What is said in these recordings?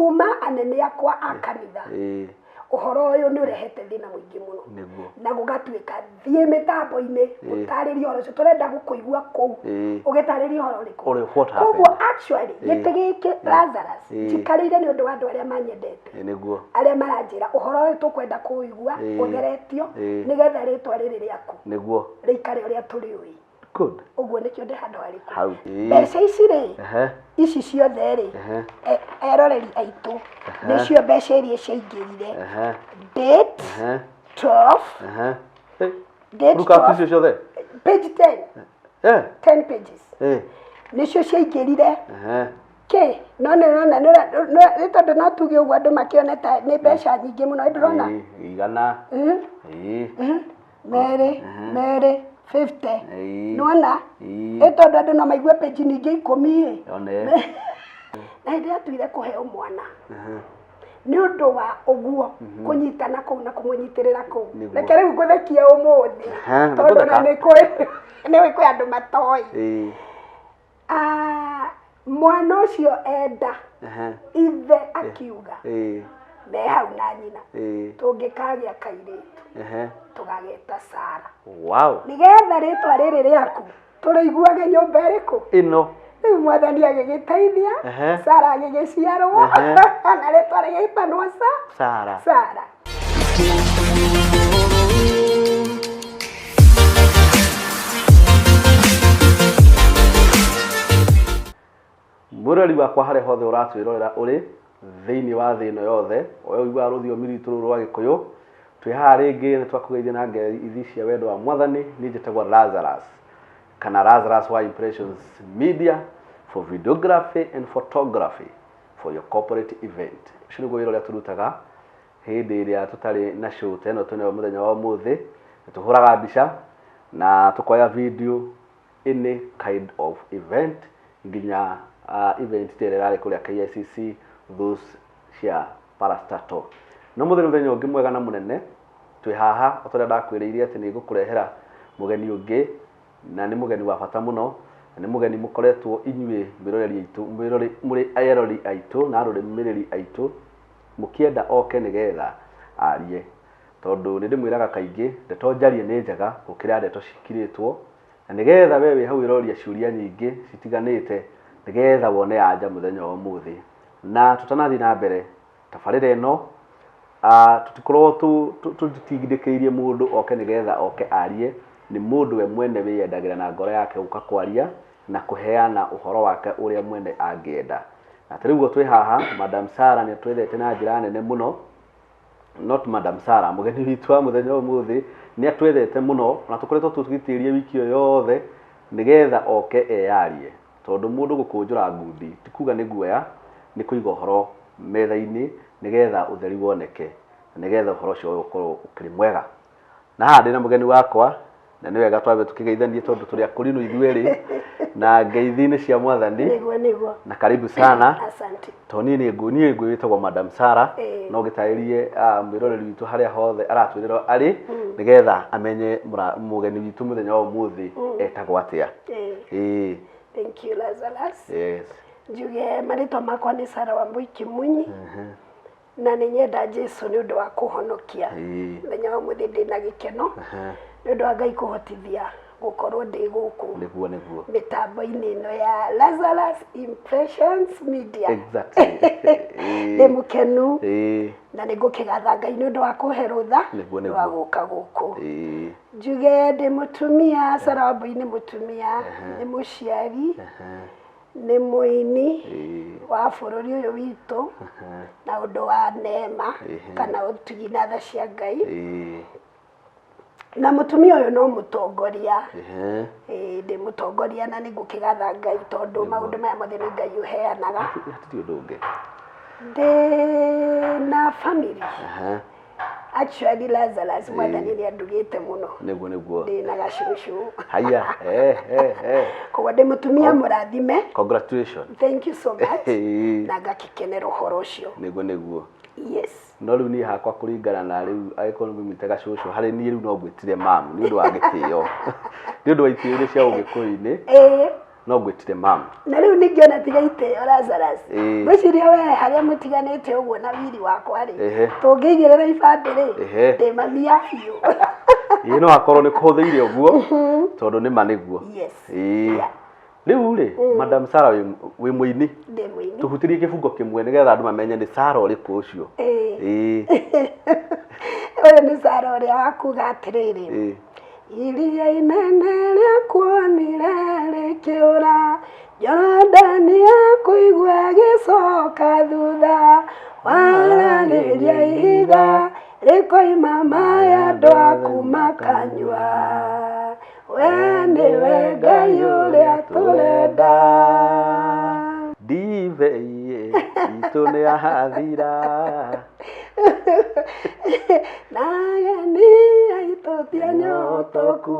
kuma anene akwa a kanitha uhoro uyu ni urehete thina muingi muno na gugatuika thie mitambo-ini utariria uhoro ucio turenda gukuigua kou ugitarĩria uhoro uriku koguo actually gĩtĩ gĩkĩ Lazarus njikarĩire nĩ ũndũ wa andũ arĩa manyendete arĩa maranjĩra uhoro uyu tukwenda kuigua utheretio nigetha rĩtwa rĩrĩ rĩaku rĩikare ũrĩa tũrĩũĩ. Good. Uguo nikio ndi handu hariku. Mbeca ici ri ici ciothe ri eroreri aitu nicio mbeca iria ciaingirire date 12 date Luka ciothe page 10 10 pages nicio ciaingirire ke none nĩ tondũ no tuge ũguo andũ makĩoneta nĩ mbeca nyingĩ mũno ndĩrona igana merĩ 50 nona etondo andũ no maigua page nyingĩ 10 na hĩndĩ atuire kũheo mwana nĩ ũndũ wa ũguo kũnyitana kũu na kũmũnyitĩrĩra kũu reke rĩu ngũthekie ũmũthĩ tondũ na nĩ kwĩ andũ matoĩ mwana ũcio enda ithe akiuga me hau na nyina tũngĩkagĩa kairĩtu tũgageta Sara. Wow. Nigetha rĩtwa rĩrĩ rĩaku tũrĩiguage nyũmba ĩrĩkũ ĩno rĩu mwathani agĩgĩteithia Sara agĩgĩciarwo na rĩtwa rĩgĩtanwo Sara. Mũrori wakwa harĩa hothe ũratwĩrorera ũrĩ thĩinĩ wa thĩ ĩno yothe oyo igua rũthiomi rwitũ rũrũ rwa Gĩkũyũ twĩ haha rĩngĩ nĩ twakũgeithia na ngeithi cia wendo wa Mwathani niĩ njĩtagwo Lazarus kana Lazarus wa Impressions Media for videography and photography for your corporate event. Ũcio nĩguo wĩra ũrĩa tũrutaga hĩndĩ ĩrĩa tũtarĩ na show ta ĩno twĩnayo mũthenya wa ũmũthĩ tũhũraga mbica na tũkoya video any kind of event nginya event ĩrĩa ĩrarĩ kũrĩa KICC those cia parastatal. No mũthenya ũngĩ mwega na mũnene twĩ haha ũtũrĩa ndakwĩrĩire atĩ nĩ ngũkũrehera mũgeni ũngĩ na nĩ mũgeni wa bata mũno na nĩ mũgeni mũkoretwo inyuĩ mĩroreri aitũ mũrĩ ayerori aitũ na arũmĩrĩri aitũ mũkĩenda oke nĩgetha arie tondũ nĩ ndĩmwĩraga kaingĩ ndeto njarie nĩ njega gũkĩra ndeto cikirĩtwo na nĩgetha we wĩ hau wĩroria ciũria nyingĩ citiganĩte nĩgetha wone anja mũthenya wa ũmũthĩ na tũtanathiĩ na mbere tabarĩra ĩno tutikorwo tũtigithĩkĩirie mũndũ oke nĩgetha oke arie nĩ mũndũ we mwene wĩyendagĩra na ngoro yake gũka kwaria na kũheana ũhoro wake ũrĩa mwene angĩenda. Na tarĩu twĩ haha Madam Sara nĩ twethete na njĩra nene mũno not Madam Sara mũgeni witũ wa mũthenya ũmũthĩ nĩ atwethete mũno na tũkoretwo tũgĩtĩria wiki ĩyo yothe nĩgetha oke eyarie tondũ mũndũ gũkũnjũra ngundi ti kuga nĩ guoya nĩ kũiga ũhoro metha-inĩ nĩgetha ũtheri woneke nĩgetha ũhoro ũcio ũkorwo ũkĩrĩ mwega. Na haha ndĩna mũgeni wakwa na nĩ wega twabe tũkĩgeithanie tondũ tũrĩ akũrinũ ithuerĩ na ngeithi-inĩ cia Mwathani nĩguo na karibu sana. Asante. Toni niĩ ngwĩtagwo Madam Sara no gĩtarĩrie mwĩroreri witũ harĩa hothe aratwĩrĩrwo arĩ nĩgetha amenye mũgeni witũ mũthenya wa ũmũthĩ etagwo atĩa. Thank you Lazarus. Yes. Njuge marĩtwa makwa nĩ Sara Wambui Kimunyi na nĩ nyenda Jesũ nĩ ũndũ wa kũhonokia mũthenya wa ũmũthĩ ndĩna gĩkeno nĩ ũndũ wa Ngai kũhotithia gũkorwo ndĩ gũkũ mĩtambo-inĩ ĩno ya Lazarus Impressions Media. Exactly. Nĩ mũkenu na nĩ ngũkĩgatha Ngai nĩ ũndũ wa kũhe rũtha wa gũka gũkũ. Njuge ndĩ mũtumia Sara Wambui nĩ mũtumia nĩ mũciari nĩ mũini wa bũrũri ũyũ witũ na ũndũ wa neema kana ũtugi na tha cia Ngai na mũtumia ũyũ no mũtongoria ndĩ mũtongoria na nĩ ngũkĩgatha Ngai tondũ maũndũ maya mothe nĩ Ngai ũheanaga. Ndĩ na family actually Lazarus Mwathani nĩ andugĩte mũno nĩguo ndĩ na gacucu haya koguo ndĩ mũtumia mũrathime. Congratulations. Thank you so much na ngakĩkenera ũhoro ũcio nĩguo. Yes. No rĩu niĩ hakwa kũringana na rĩu agĩkorwo nĩmĩte gacucu harĩ niĩ rĩu no ngwĩtire mamu nĩ ũndũ wa gĩtĩo nĩ ũndũ wa itĩo iria cia Ũgĩkũyũ-inĩ no ngwĩtire mama. Na rĩu ningĩ ona tiga itĩo Lazarus. Gwĩciria we harĩa mũtiganĩte ũguo na wiri wakwa rĩ, tũngĩigĩrĩra ibandĩ rĩ, ndĩ mami ya biũ. Ĩĩ no akorwo nĩ kũhũthĩire ũguo tondũ nĩ ma nĩguo. Rĩu rĩ, Madam Sarah wĩ mũini. Ndĩ mũini. Tũhutirie kĩbungo kĩmwe nĩgetha andũ mamenye nĩ Sarah ũrĩkũ ũcio. Ũyũ nĩ Sarah ũrĩa wakuga atĩrĩrĩ. Iria inene rĩa kuonire rĩkĩũra, Jorodani yakũigua gĩcoka thutha, waragĩria ihiga rĩkoima maĩ andũ aku makanyua, we nĩwe Ngai ũrĩa tũrenda. Ndivei itũ nĩyathira, nageni aitũ ti anyotoku,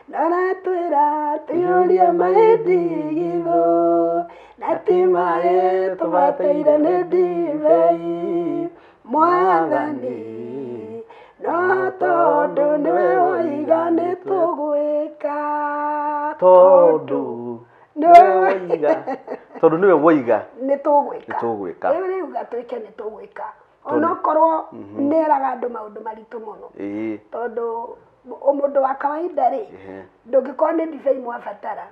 naratwĩra tũiyũrie maĩ ndigithũ, na ti maĩ tũbataire nĩ ndivei, Mwathani, no tondũ nĩwe woiga nĩtũgwĩka. Tondũ nĩwe woiga nĩtũgwĩka. Rĩu gatwĩke nĩtũgwĩka. Onokorwo neraga andũ maũndũ maritũ mũno. Tondũ mũndũ wa kawaida rĩ, ndũngĩkorwo nĩ ndibei mwabatara,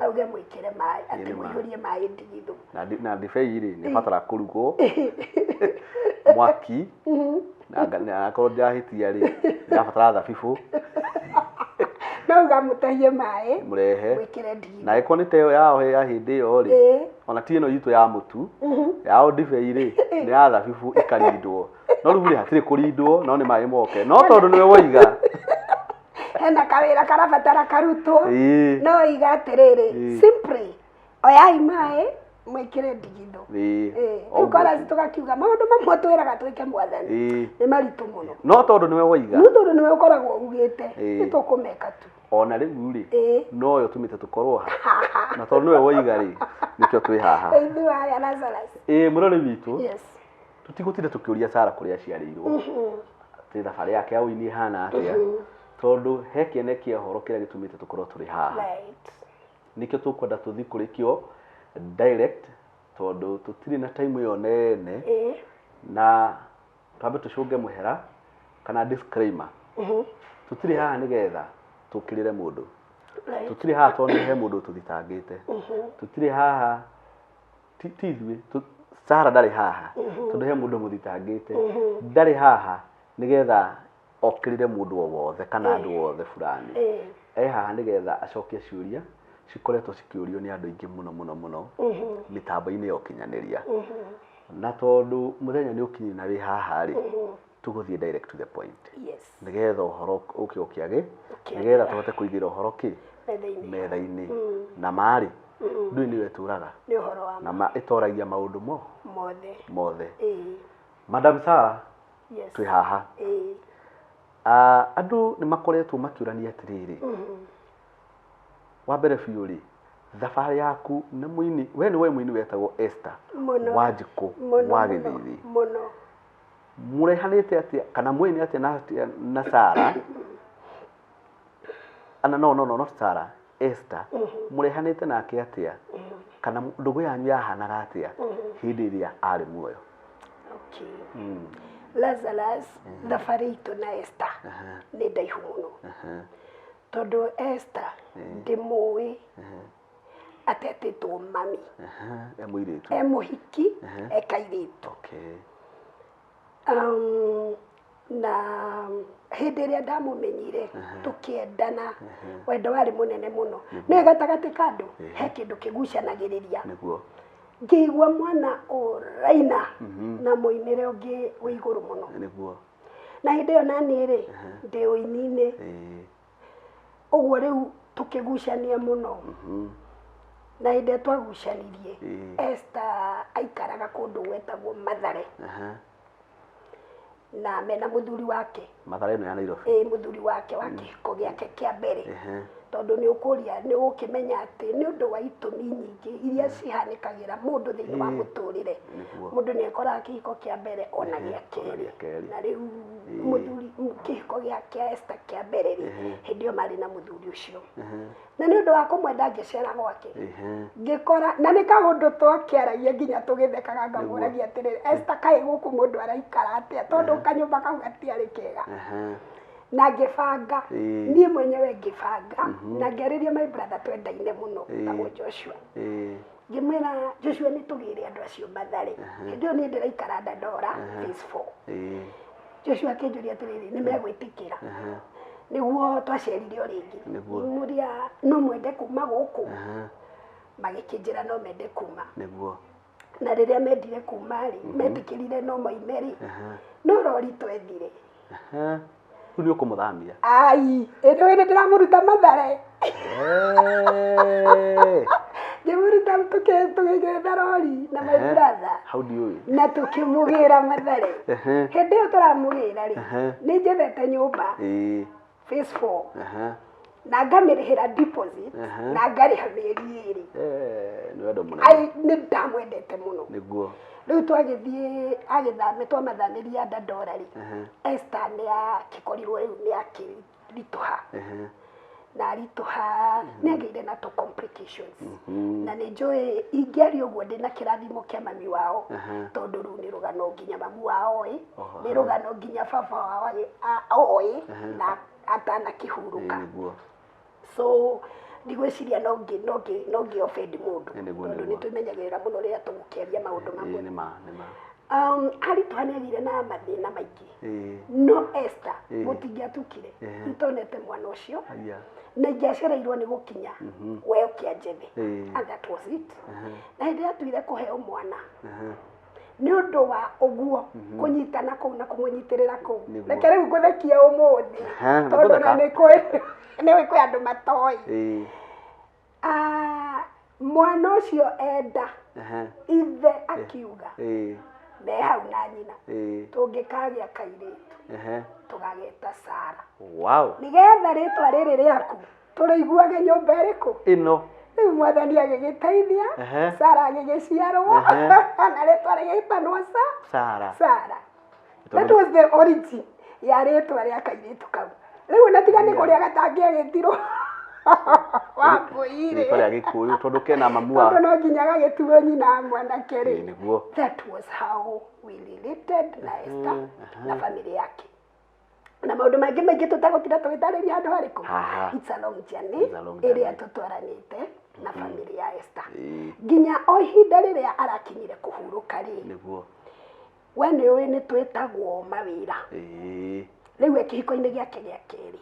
auge mwĩkĩre maĩ, atĩ mũihũrie maĩ ndigithũ. Na ndibei rĩ nĩbatara kũrugwo mwaki, na akorwo ndĩrahĩtia rĩ nĩrabatara thabibũ. No ũgamũtahie maĩ mũrehe mwĩkĩre ndigithũ. Na ĩkorwo nĩ ta ĩyo yao ya hĩndĩ ĩyo rĩ, ona ti ĩno itũ ya mũtu, yao ndibei rĩ nĩ ya thabibũ ĩkarindwo. No rĩu rĩ hatirĩ kũrindwo, no nĩ maĩ moke. No tondũ nĩwe woiga hena kawĩra karabatara karutwo, no iga atĩrĩrĩ, simply oyai maĩ mwĩkĩre ndigithũ. Rĩu koraci tũgakiuga maũndũ mamwe twĩraga twĩke Mwathani nĩ maritũ mũno. No tondũ nĩwe woiga, no tondũ nĩwe ũkoragwo ugĩte, nĩtũkũmeka tu. Ona rĩu rĩ no yo tũmĩte tũkorwo ha, na tondũ nĩwe woiga rĩ nĩkĩo twĩ haha. Ithuĩ Lazarus. Mũrori witũ tũtigũtinda tũkĩũria Sarah kũrĩa aciarĩirwo, atĩ thabarĩ yake ya ũini ĩhana atĩa, tondũ he kĩene kĩa ũhoro kĩrĩa gĩtũmĩte tũkorwo tũrĩ haha. Nĩkĩo tũkwenda tũthi kũrĩ kĩo direct, tondũ tũtirĩ na time ĩyo nene, na twambe tũcũnge mũhera kana disclaimer. Tũtirĩ haha nĩgetha tũkĩrĩre mũndũ, tũtirĩ haha tondũ he mũndũ tũthitangĩte, tũtirĩ haha ti ithuĩ. Sarah ndarĩ haha tondũ he mũndũ mũthitangĩte, ndarĩ haha nĩgetha okĩrĩre mũndũ o wothe kana andũ othe fulani. Haha nĩgetha acokie ciũria cikoretwo cikĩũrio nĩ andũ aingĩ mũno mũno mũno mĩtambo-inĩ ya ũkinyanĩria. Na tondũ mũthenya nĩ ũkinyire na wĩ haha rĩ, tũgũthiĩ direct to the point, nĩgetha ũhoro ũke ũkĩage, nĩgetha tũhote kũigĩra ũhoro metha-inĩ, na marĩ ndũĩ nĩwe tũraga na ĩtoragia maũndũ mothe. Madam Sarah twĩ haha. Andũ nĩ makoretwo makĩũrania atĩrĩrĩ, wa mbere biũ rĩ, thabarĩ yaku nĩ mũini, we nĩ mũini wetagwo Esther Wanjikũ wa Gĩthithi. Mũrehanĩte atĩa kana mũini atĩa na Sarah? No Sarah, Esther mũrehanĩte nake atĩa, kana ndũgũ yanyu yahanaga atĩa hĩndĩ ĩrĩa arĩ muoyo? Lazarus, thabarĩ itũ na Esther nĩ ndaihu mũno, tondũ Esther ndĩmũĩ atetĩtwo mami, e mũhiki e kairĩtu. Na hĩndĩ ĩrĩa ndamũmenyire tũkĩendana, wendo warĩ mũnene mũno. Nĩ gatagatĩ ka andũ he kĩndũ kĩgucanagĩrĩria, ngĩigua mwana ũraina na mũinĩre ũngĩ wĩ igũrũ mũno. Na hĩndĩ ĩyo naniĩ rĩ ndĩ ũini-inĩ, ũguo rĩu tũkĩgucania mũno. Na hĩndĩ twagucanirie, Esther aikaraga kũndũ gwetagwo Mathare, na mena mũthuri wake. Mathare ĩno ya Nairobi. Mũthuri wake wa kĩhiko gĩake kĩa mbere, tondu ni ukuria ni ukimenya ati ni undu wa itumi nyingi iria cihanikagira mundu thiini wa muturire mundu ni ekora kihiko kia mbere ona gia keri na riu muthuri kihiko gia Esther kia mbere hindi o mari na muthuri ucio na ni undu wa kumwenda ngicera gwake ngikora na ni kagundu twakiaragia nginya tugithekaga ngamuragia atiriri Esther kai guku mundu araikara atia tondu kanyumba kau gatiari kega na ngibanga nie mwenyewe ngibanga na ngeriria my brother twendaine muno tagwo Joshua ngimwira Joshua ni tugire andu acio mathare ndio ni ndiraikara Dandora phase 4 Joshua akinjuria atiriri ni megwitikira niguo twacerire o ringi muria no mwende kuma guku magikinjira no mende kuma niguo na riria mendire kuma ri metikirire no moimeri no rori twethire Uni ukumuthamia ai endo ndo ndiramuruta mathare Ngemuruta tukigetha rori na my brother how do you na tukimugira mathare hindi yo turamugira ri ni njethete nyumba phase 4 na ngamirihira deposit na ngariha mieri iri ni wendo muno ai ni ndamwendete muno niguo riu twagithie agithame twamathamiria Dandora ri Esther ni akikorirwo riu ni akirituha na rituha ni agire na to complications na ni njui ingiari uguo ndina kirathimo kia mami wao tondu riu ni rugano nginya mamu wao ni rugano nginya baba wao na atana kihuruka so ndigwiciria no offend mundu tondu ni tumenyagirira muno riria tugukiaria maundu mamwe aritwanegire na mathina maingi no Esther mutingiatukire itonete mwana ucio na ngiacereirwo ni gukinya we ukianjethi and that was it na hindi atuire kuheo mwana ni undu wa uguo kunyitana kuu na kumunyitirira kuu reke riu nguthekie umuthi tondu na ni kwi andu matoi mwana ucio enda ithe akiuga me hau na nyina tungikagia kairitu tugageta Sara wow nigetha ritwa riri riaku turiguage nyumba iriku ino riu mwathani agigiteithia Sara agigiciarwo na ritwa rigitanwo Sara that was the origin ya ritwa ria kairitu kau riu natigane kuria gatangiagitirwo wakuire pale agikuyu tondu kena mamua tondu no nginya gagituo nyina mwana keri niguo that was how we related na Esther na family yake na maundu maingi tutagutira tugitariria andu ariku it's a long journey iria tutwaranite na family ya Esther nginya o ihinda riria arakinyire kuhuruka ri niguo we ni twetagwo mawira riu ekihiko-ini giake gia keri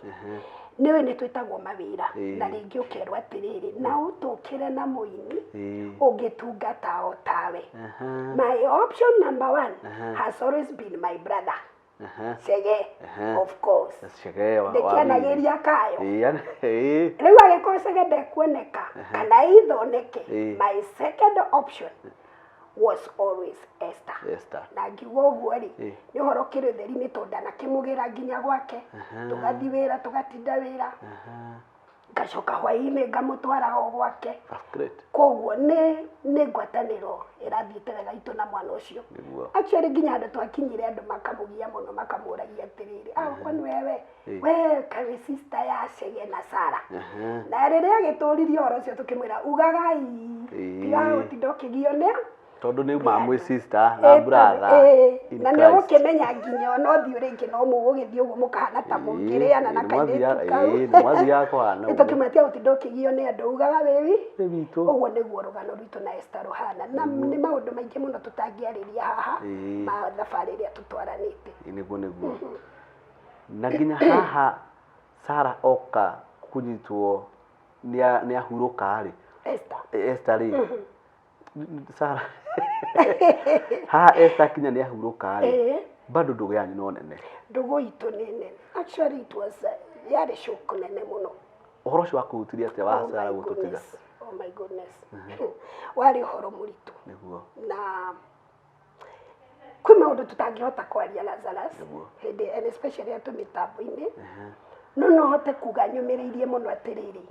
niwe ni twetagwo mawira na ringi ukerwa atiriri na utukire na muini ungitungata o tawe my option number 1 has always been my brother Chege of course Chege wa ndikianagiria kayo riu agiko Chege ndekuoneka kana ithoneke my second option was always Esther na ngiuga uguo ri ni horo kiri theri ni tonda na kimugira nginya gwake tugathi wira tugatinda wira ngacoka hwaini ngamutwara o gwake koguo ni ngwataniro irathiite wega itu na mwana ucio actually nginya andu twakinyire andu makamugia muno makamuragia atiriri kwani we kawe sister ya Chege na Sara na riria agituririe horo ucio tukimwira ugagai tiga utinda ukigionea tondu ni mamu sister na brother na ni ukimenya nginya no thi ringi no mugugithii uguo mukahana ta mungiriana na kairitu kau ni mwathi yakwa na tukimatia utindo kigio ni andu ugaga wewi uguo niguo rugano rwitu na Esther ruhana na ni maundu maingi muno tutangiariria haha ma thabari iria tutwaranite niguo na nginya haha Sara oka kunyitwo ni ahuruka ri Esther ri Sara ha Esther kinya ni ahuruka ri bado ndugu yanyu no nene ndugu itu ni nene actually it was yari shock nene muno uhoro cio wakutiria atia wa Sara gututiga oh my goodness wari uhoro muritu niguo na kwi maundu tutangihota kwaria Lazarus hindi and especially atu mitambo-ini no hote kuga nyumireirie muno atiriri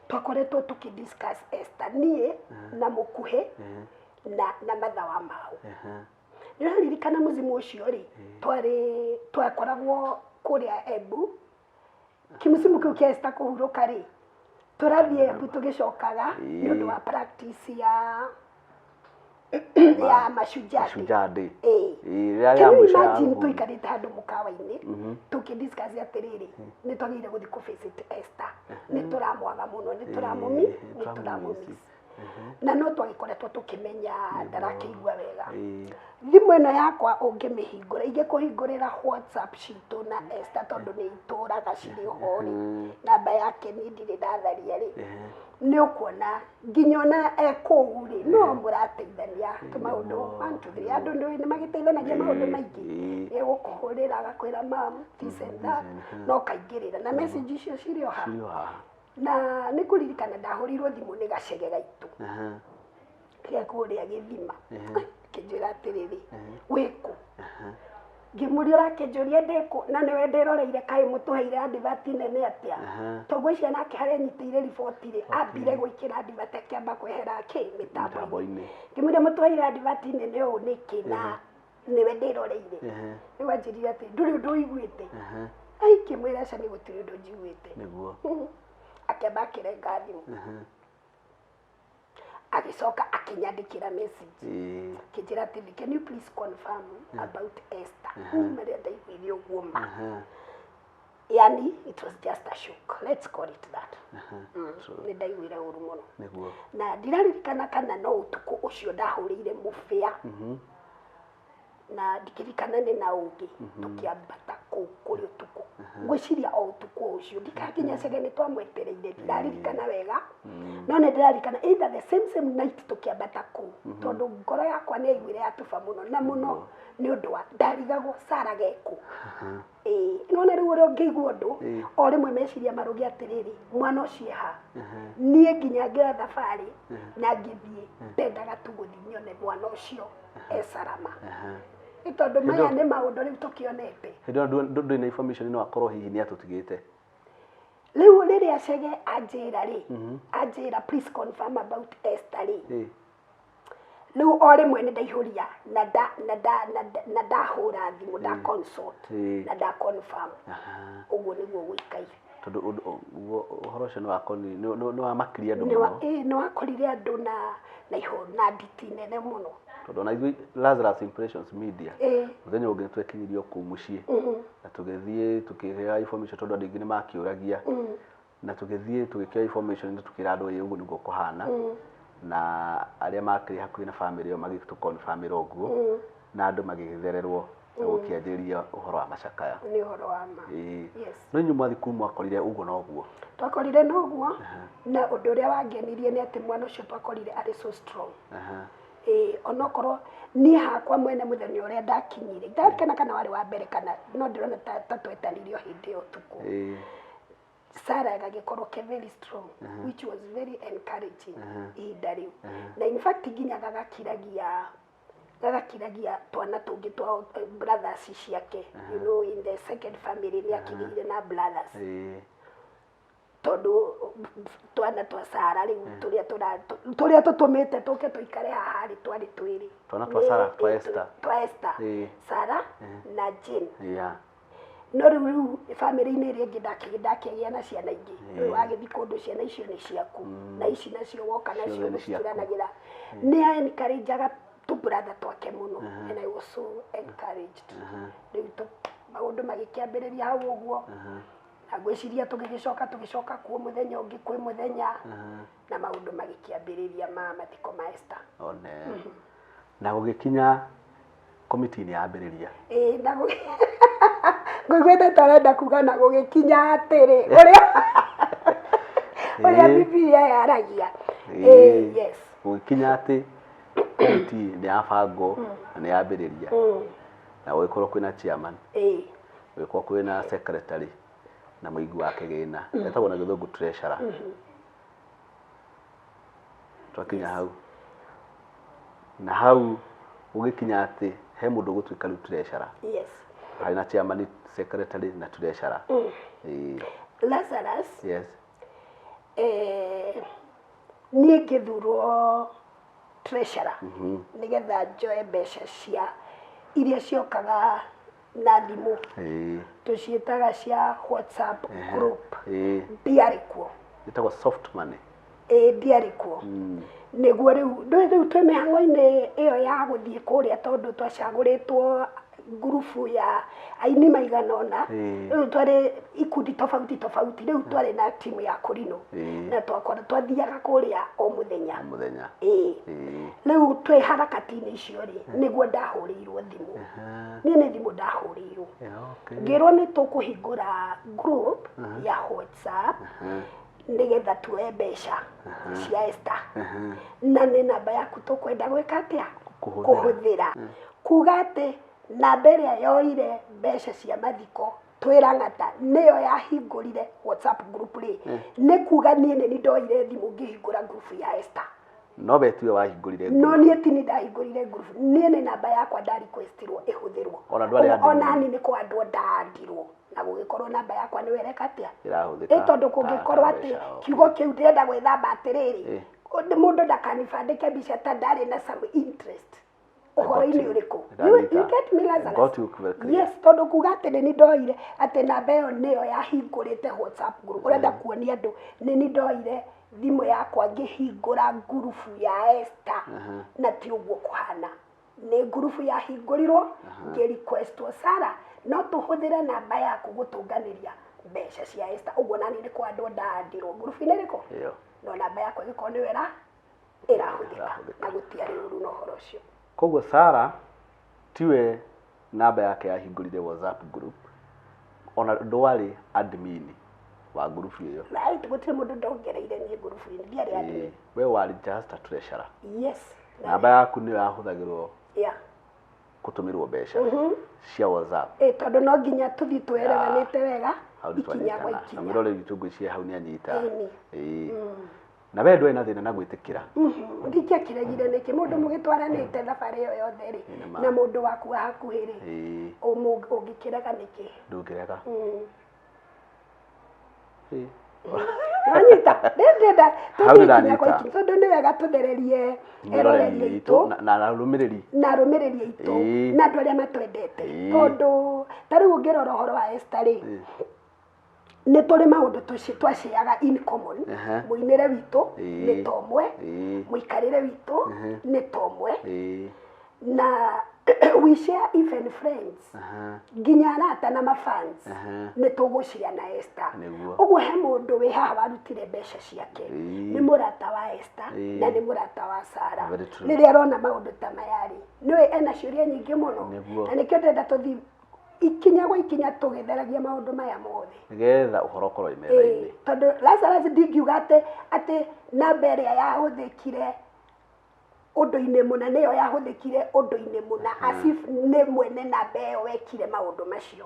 twakoretwo tukidiscuss Esther nie na mukuhe na mathawa mao nĩũraririkana mũzimu ũcio rĩ twakoragwo kũrĩa Embu kĩmuzimu kĩu kĩa Esther kũhurũka rĩ tũrathiĩ Embu tũgĩcokaga nĩ ũndũ wa practice ya mashujaa day imagine tuikarĩte handũ mũkawa-inĩ tukidiscuss atiriri nĩ twagĩrĩire gũthiĩ kũ-visit Esther nĩ tũramwaga mũno nĩ tũramũmiss na no twagĩkoretwo tukimenya ndarakĩigua wega thimũ ĩno yakwa ũngĩmĩhingũra ingĩkũhingũrĩra WhatsApp citũ na Esther tondũ nĩ itũraga cirĩ ho rĩ namba yake nĩ ndirĩ ndatharia rĩ nĩ ũkuona nginya ona ekũu rĩ no mũrateithania tũmaũndũ 1 2 3 andũ nĩ magĩteithanagia maũndũ maingĩ egũkũhũrĩra agakwĩra mam this and that no kaingĩrĩra na message icio cirĩ o haha na nĩ kũririkana ndahũrirwo thimũ nĩ gacege gaitũ kĩrĩa kũrĩa Gĩthima kĩnjĩra atĩrĩrĩ wĩkũ ngĩmũria ũrakĩnjũria ndĩkũ na nĩwe ndĩroreire kaĩ mũtũheire advert nene atĩa tondũ icio nake harĩa nyitĩire riboti rĩ ambire gwĩkĩra advert akĩamba kwehera mĩtambo-inĩ ngĩmũria mũtũheire advert nene ũũ nĩkĩ na nĩwe ndĩroreire rĩu anjĩrire atĩ ndũrĩ ũndũ ũiguĩte kĩmwĩra aca nĩ gũtirĩ ũndũ njiguĩte akĩamba akĩrenga thimũ agĩcoka akĩnyandĩkĩra message kĩnjĩra atĩ can you please confirm about Esther marĩa ndaiguire ũguo ma yani it was just a shock, let's call it that nĩ ndaiguire ũru mũno na ndiraririkana kana no ũtukũ ũcio ndahũrĩire mũbĩa na ndikirikana nĩ na ũngĩ tũkĩambata kũu kũrĩ ũtukũ ngwĩciria o ũtukũ ũcio ndikakinya cege nĩ twamwetereire ndiraririkana wega no nĩ ndĩraririkana either the same night tũkĩambata kũu tondũ ngoro yakwa nĩ yaiguire yatuba mũno na mũno nĩ ũndũ wa ndarigagwo Sarah gekũ none rĩu ũrĩa ũngĩigua ũndũ o rĩmwe meciria marũgi atĩrĩrĩ mwana ũcio ha niĩ nginya ngĩoya thabarĩ na ngĩthiĩ ndendaga tu gũthiĩ nyone mwana ũcio Sarama tondũ maya nĩ maũndũ rĩu tũkĩonete ndũrĩ na information ĩno akorwo hihi nĩ atũtigĩte rĩu rĩrĩa cege anjĩra rĩ anjĩra please confirm about Esther rĩ rĩu o rĩmwe nĩ ndaihũria na ndahũra thimũ nda consult na nda confirm ũguo nĩguo gũikaire tondũ ũhoro ũcio nĩ wamakirie andũ mũno nĩ wakorire andũ na ihũru na nditi nene mũno tondũ ona ithuĩ Lazarus Impressions Media mũthenya ũngĩ nĩtwekinyirio kũu mũciĩ na tũgĩthiĩ tũkĩheo information tondũ andũ aingĩ nĩ makĩũragia na tũgĩthiĩ tũgĩkĩoya information nĩ tũkĩra andũ ũguo nĩguo kũhana na arĩa makĩrĩ hakuhĩ na family ĩyo magĩtũkonfirmĩra ũguo na andũ magĩgĩthererwo na gũkĩanjĩrĩria ũhoro wa macakaya nĩ ũhoro wa ma no inyuĩ mwathi kuu mwakorire ũguo na ũguo twakorire na ũguo na ũndũ ũrĩa wangenirie nĩ atĩ mwana ũcio twakorire arĩ so strong onokorwo niĩ hakwa mwene mũthenya ũrĩa ndakinyire ndarikana kana warĩ wa mbere kana no ndĩrona ta twetanirio hĩndĩ ĩyo ũtukũ Sarah agagĩkorwo very strong which was very encouraging ihinda rĩu na in fact nginya gagakiragia twana tũngĩ twa brothers ciake you know in the second family nĩ akĩgĩire na brothers tondũ twana twa Sarah rĩu tũrĩa tũtũmĩte tũke tũikare haha rĩ twarĩ twĩrĩ twana twa Sarah twa Esther Sarah na Jane no rĩu family-inĩ ĩrĩa ĩngĩ ndakĩgĩa na ciana ingĩ rĩu wagĩthiĩ kũndũ ciana icio nĩ ciaku na ici nacio woka nacio mũcituranagĩra nĩ encourageaga tu brother twake mũno and I was so encouraged rĩu maũndũ magĩkĩambĩrĩria hau ũguo na ngwĩciria tũgĩcoka kuo mũthenya ũngĩ kwĩ mũthenya na maũndũ magĩkĩambĩrĩria ma mathiko ma Esther na gũgĩkinya committee nĩ yambĩrĩria na ngũigwĩte tarenda kuga na gũgĩkinya atĩrĩ ũrĩa Biblia yaragia yes gũgĩkinya atĩ committee nĩ yabangwo na nĩ yambĩrĩria na gũgĩkorwo kwĩna chairman gũgĩkorwo kwĩna secretary na mũigi wa kĩgĩna etagwo na gĩthũngũ treasurer twakinya hau na hau gũgĩkinya atĩ he mũndũ gũtuĩka rĩu treasurer yes harĩ na chairman secretary na treasurer Lazarus. Yes. Niĩ ngĩthurwo treasurer nigetha njoe mbeca cia iria ciokaga na thimũ tũciĩtaga cia WhatsApp group ndiarĩ kuo ĩtagwo soft money ndiarĩ kuo nĩguo rĩu twĩ mĩhang'o-inĩ ĩyo ya gũthiĩ kũrĩa tondũ twacagũrĩtwo ngurubu ya aini maigana ũna rĩu twarĩ ikundi tofauti rĩu twarĩ na timu ya kũrinũ na twathiaga kũrĩa o mũthenya rĩu twĩ harakati-inĩ icio rĩ nĩguo ndahũrĩirwo thimũ niĩ nĩ thimũ ndahũrĩirwo ngĩrwo nĩ tũkũhingũra group ya WhatsApp nigetha tuoe mbeca cia Esther na nĩ namba yaku tũkwenda gwĩka atĩa kũhũthĩra kuga atĩ namba ĩrĩa yoire mbeca cia mathiko twĩra ng'ata nĩyo yahingũrire WhatsApp group rĩ nĩ kuga niĩ nĩ ndoire thimũ ngĩhingũra group ya Esther no betue wahingũrire no niĩ ti nĩ ndahingũrire group niĩ nĩ namba yakwa requestirwo ĩhũthĩrwo ona niĩ nĩ kwa andũ ndadirwo na gũgĩkorwo namba yakwa nĩ wereka atĩa tondũ kũngĩkorwo atĩ kiugo kĩu ndĩrenda gwĩthamba atĩrĩrĩ mũndũ ndakanibandĩke mbica ta ndarĩ na some interest ũhoro-inĩ ũrĩkũ you get me Lazarus yes tondũ kuga atĩ nĩ ndoire atĩ namba ĩyo nĩyo yahingũrĩte WhatsApp group ũrenda kuonia andũ nĩ ndoire thimũ yakwa ngĩhingũra ngurubu ya Esther na ti ũguo kũhana nĩ ngurubu yahingũrirwo ngĩ-requestwo Sarah no tũhũthĩre namba yaku gũtũnganĩria mbeca cia Esther ũguo nani nĩ kwa andũ ndadirwo ngurubu-inĩ ĩrĩkũ no namba yakwa ĩgĩkorwo nĩ wera ĩrahũthĩka na gũtiarĩ ũru na ũhoro ũcio koguo Sarah tiwe namba yake yahingũrire WhatsApp group ona ndwarĩ admin wa group ĩyo right gũtirĩ mũndũ ndongereire niĩ group-inĩ ndiarĩ admin we warĩ just a treasurer yes namba yaku nĩyo yahũthagĩrwo gũtũmĩrwo mbeca cia WhatsApp tondũ no nginya tũthiĩ twereganĩte wega ikinya gwa ikinya na mũrore witũ ngwĩciria hau nĩ anyita na we ndũrĩ na thĩna na gwĩtĩkĩra ndingĩakĩregire nĩkĩ mũndũ mũgĩtwaranĩte thabarĩ ĩyo yothe rĩ na mũndũ waku wa hakuhĩ rĩ ũngĩkĩrega nĩkĩ ndũngĩrega Anita, ndenda tũkinya kwa ikinya tondũ nĩ wega tũthererie eroreri aitũ na rũmĩrĩri aitũ na andũ arĩa matwendete tondũ ta rĩu ũngĩrora ũhoro wa Esther rĩ nĩ tũrĩ maũndũ twaciaga in common mũinĩre witũ nĩ tomwe mũikarĩre witũ nĩ tomwe na we share even friends nginya arata na mafans nĩ tũgũcira na Esther ũguo he mũndũ wĩ haha warutire mbeca ciake nĩ mũrata wa Esther na nĩ mũrata wa Sarah rĩrĩa arona maũndũ ta maya rĩ nĩwe ena ciũria nyingĩ mũno na nĩkĩo ndĩrenda tũthiĩ ikinya gwa ikinya tũgĩtheragia maũndũ maya mothe nĩgetha ũhoro ũkorwo imera-inĩ tondũ Lazarus ndingiuga atĩ namba ĩrĩa yahũthĩkire ũndũ-inĩ mũna nĩyo yahũthĩkire ũndũ-inĩ mũna as if nĩ mwene namba ĩyo wekire maũndũ macio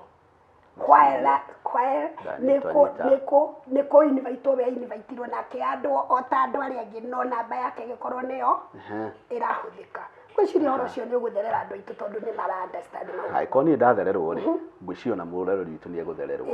nĩkũ invite we invite-irwo nake andũ o ta andũ arĩa angĩ no namba yake ĩgĩkorwo nĩyo ĩrahũthĩka gwĩciria ũhoro ũcio nĩ ũgũtherera andũ aitũ tondũ nĩ mara-understand angĩkorwo niĩ ndathererwo rĩ ngwĩciria ona mũroreri witũ nĩ egũthererwo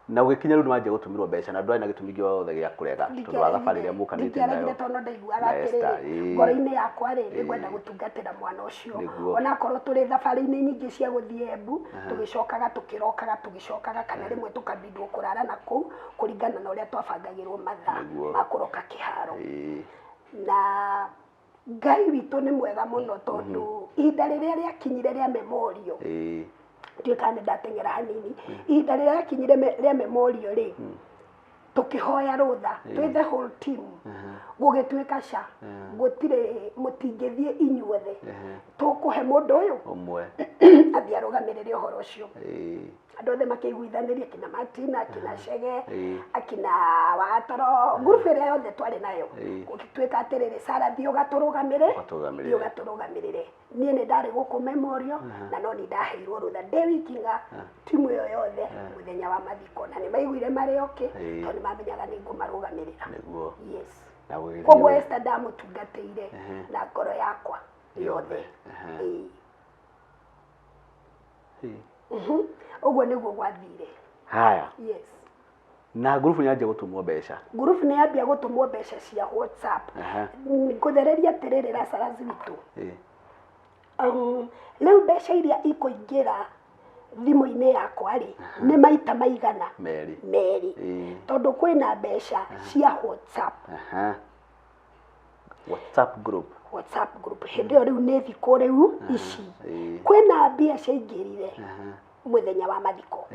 na ũgĩkinya rĩu nĩ wanjia gũtũmĩrwo mbeca na ndwarĩ na gĩtũmi gĩothe gĩa kũrega tondũ wa thabarĩ ĩrĩa mũkanĩtie nayo tondũ ndaiguaga atĩrĩrĩ ngoro-inĩ yakwa rĩ nĩngwenda gũtungatĩra mwana ũcio onakorwo tũrĩ thabarĩ-inĩ nyingĩ cia gũthiĩ Embu tũgĩcokaga tũgĩcokaga kana rĩmwe tũkambindwo kũrara na kũu kũringana na ũrĩa twabangagĩrwo mathaa ma kũroka kĩharo na Ngai witũ nĩ mwega mũno tondũ ihinda rĩrĩa rĩakinyire rĩa memorial ndiũĩ kana ndateng'era hanini ihinda rĩrĩa rĩakinyire rĩa memorial rĩ tũkĩhoya rũtha twĩ the whole team gũgĩtuĩka ca gũtirĩ mũtingĩthiĩ inyuothe tũkũhe mũndũ ũyũ ũmwe athiĩ arũgamĩrĩre ũhoro ũcio andũ othe makĩiguithanĩria akina Martina akina Chege akina Watoro ngurubu ĩrĩa yothe twarĩ nayo gũgĩtuĩka atĩrĩrĩ Sarah thiĩ ũgatũrũgamĩrĩre niĩ nĩ ndarĩ gũkũ memorial na no nĩ ndaheirwo rũtha ndĩ wikinga timu ĩyo yothe mũthenya wa mathiko na nĩ maiguire marĩ okay tondũ nĩ mamenyaga nĩ ngũmarũgamĩrĩra yes koguo Esther ndamũtungatĩire na ngoro yakwa yothe ũguo nĩguo gwathire haya yes na group ni yaje gutumwo mbeca group ni yambia gutumwo mbeca cia WhatsApp nguthereria tiriri Lazarus witu leo mbeca iria ikuingira thimu-ini yakwa ri ni maita maigana meri tondu kwina mbeca cia WhatsApp WhatsApp group hindi riu ni thiko riu ici kwina mbia ciaingirire muthenya wa mathiko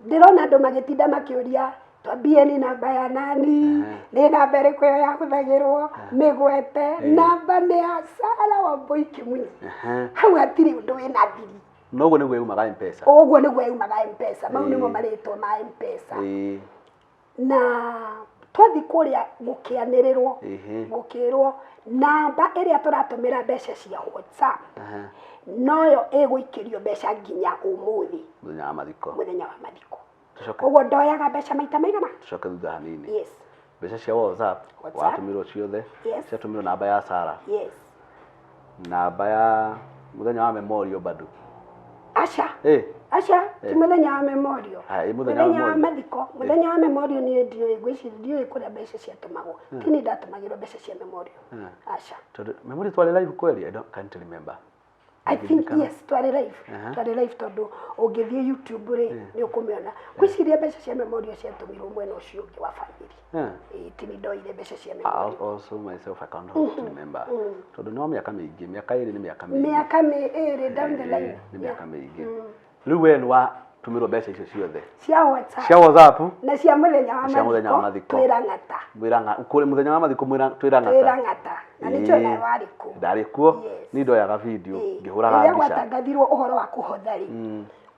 ndirona andu magitinda makiuria twambie ni namba ya nani ni namba iriku ya kuthagirwo migwete namba ni ya Sarah Wambui Kimunyi hau hatiri undu wina thiri noguo niguo yumaga M-Pesa oguo niguo yumaga M-Pesa mau nimo maritwo ma M-Pesa na twathi kuria gukianirirwo gukirwo namba iria turatumira mbeca cia WhatsApp noyo iguikirio mbeca nginya umuthi muthenya wa mathiko koguo ndoyaga mbeca maita maigana tucoke thutha hanini yes mbeca cia WhatsApp watumirwo ciothe ciatumirwo namba ya Sarah namba ya muthenya wa memorial bado Asha muthenya wa memorial muthenya wa mathiko muthenya wa memorial ni ndio igwicirio ikuria mbeca ciatumagwo tini ndatumagirwo mbeca cia memorial Asha memorial twale live kweli I can't remember I think yes twale live tondu ungithie YouTube ri ni ukumiona gwiciria mbeca cia memorial ciatumirwo mwena ucio ungi wa family tini ndoire mbeca cia memorial also myself I can't remember tondu no miaka mingi miaka iri ni miaka down the line ni miaka mingi riu we nwa tumirwo mbeca icio ciothe cia WhatsApp na cia muthenya wa mathiko mwira kuri muthenya wa mathiko mwira twira ngata na ni twa na wariku ndari kuo ni ndoyaga video ngihuraga mbica gwatangathirwo uhoro wa kuhothari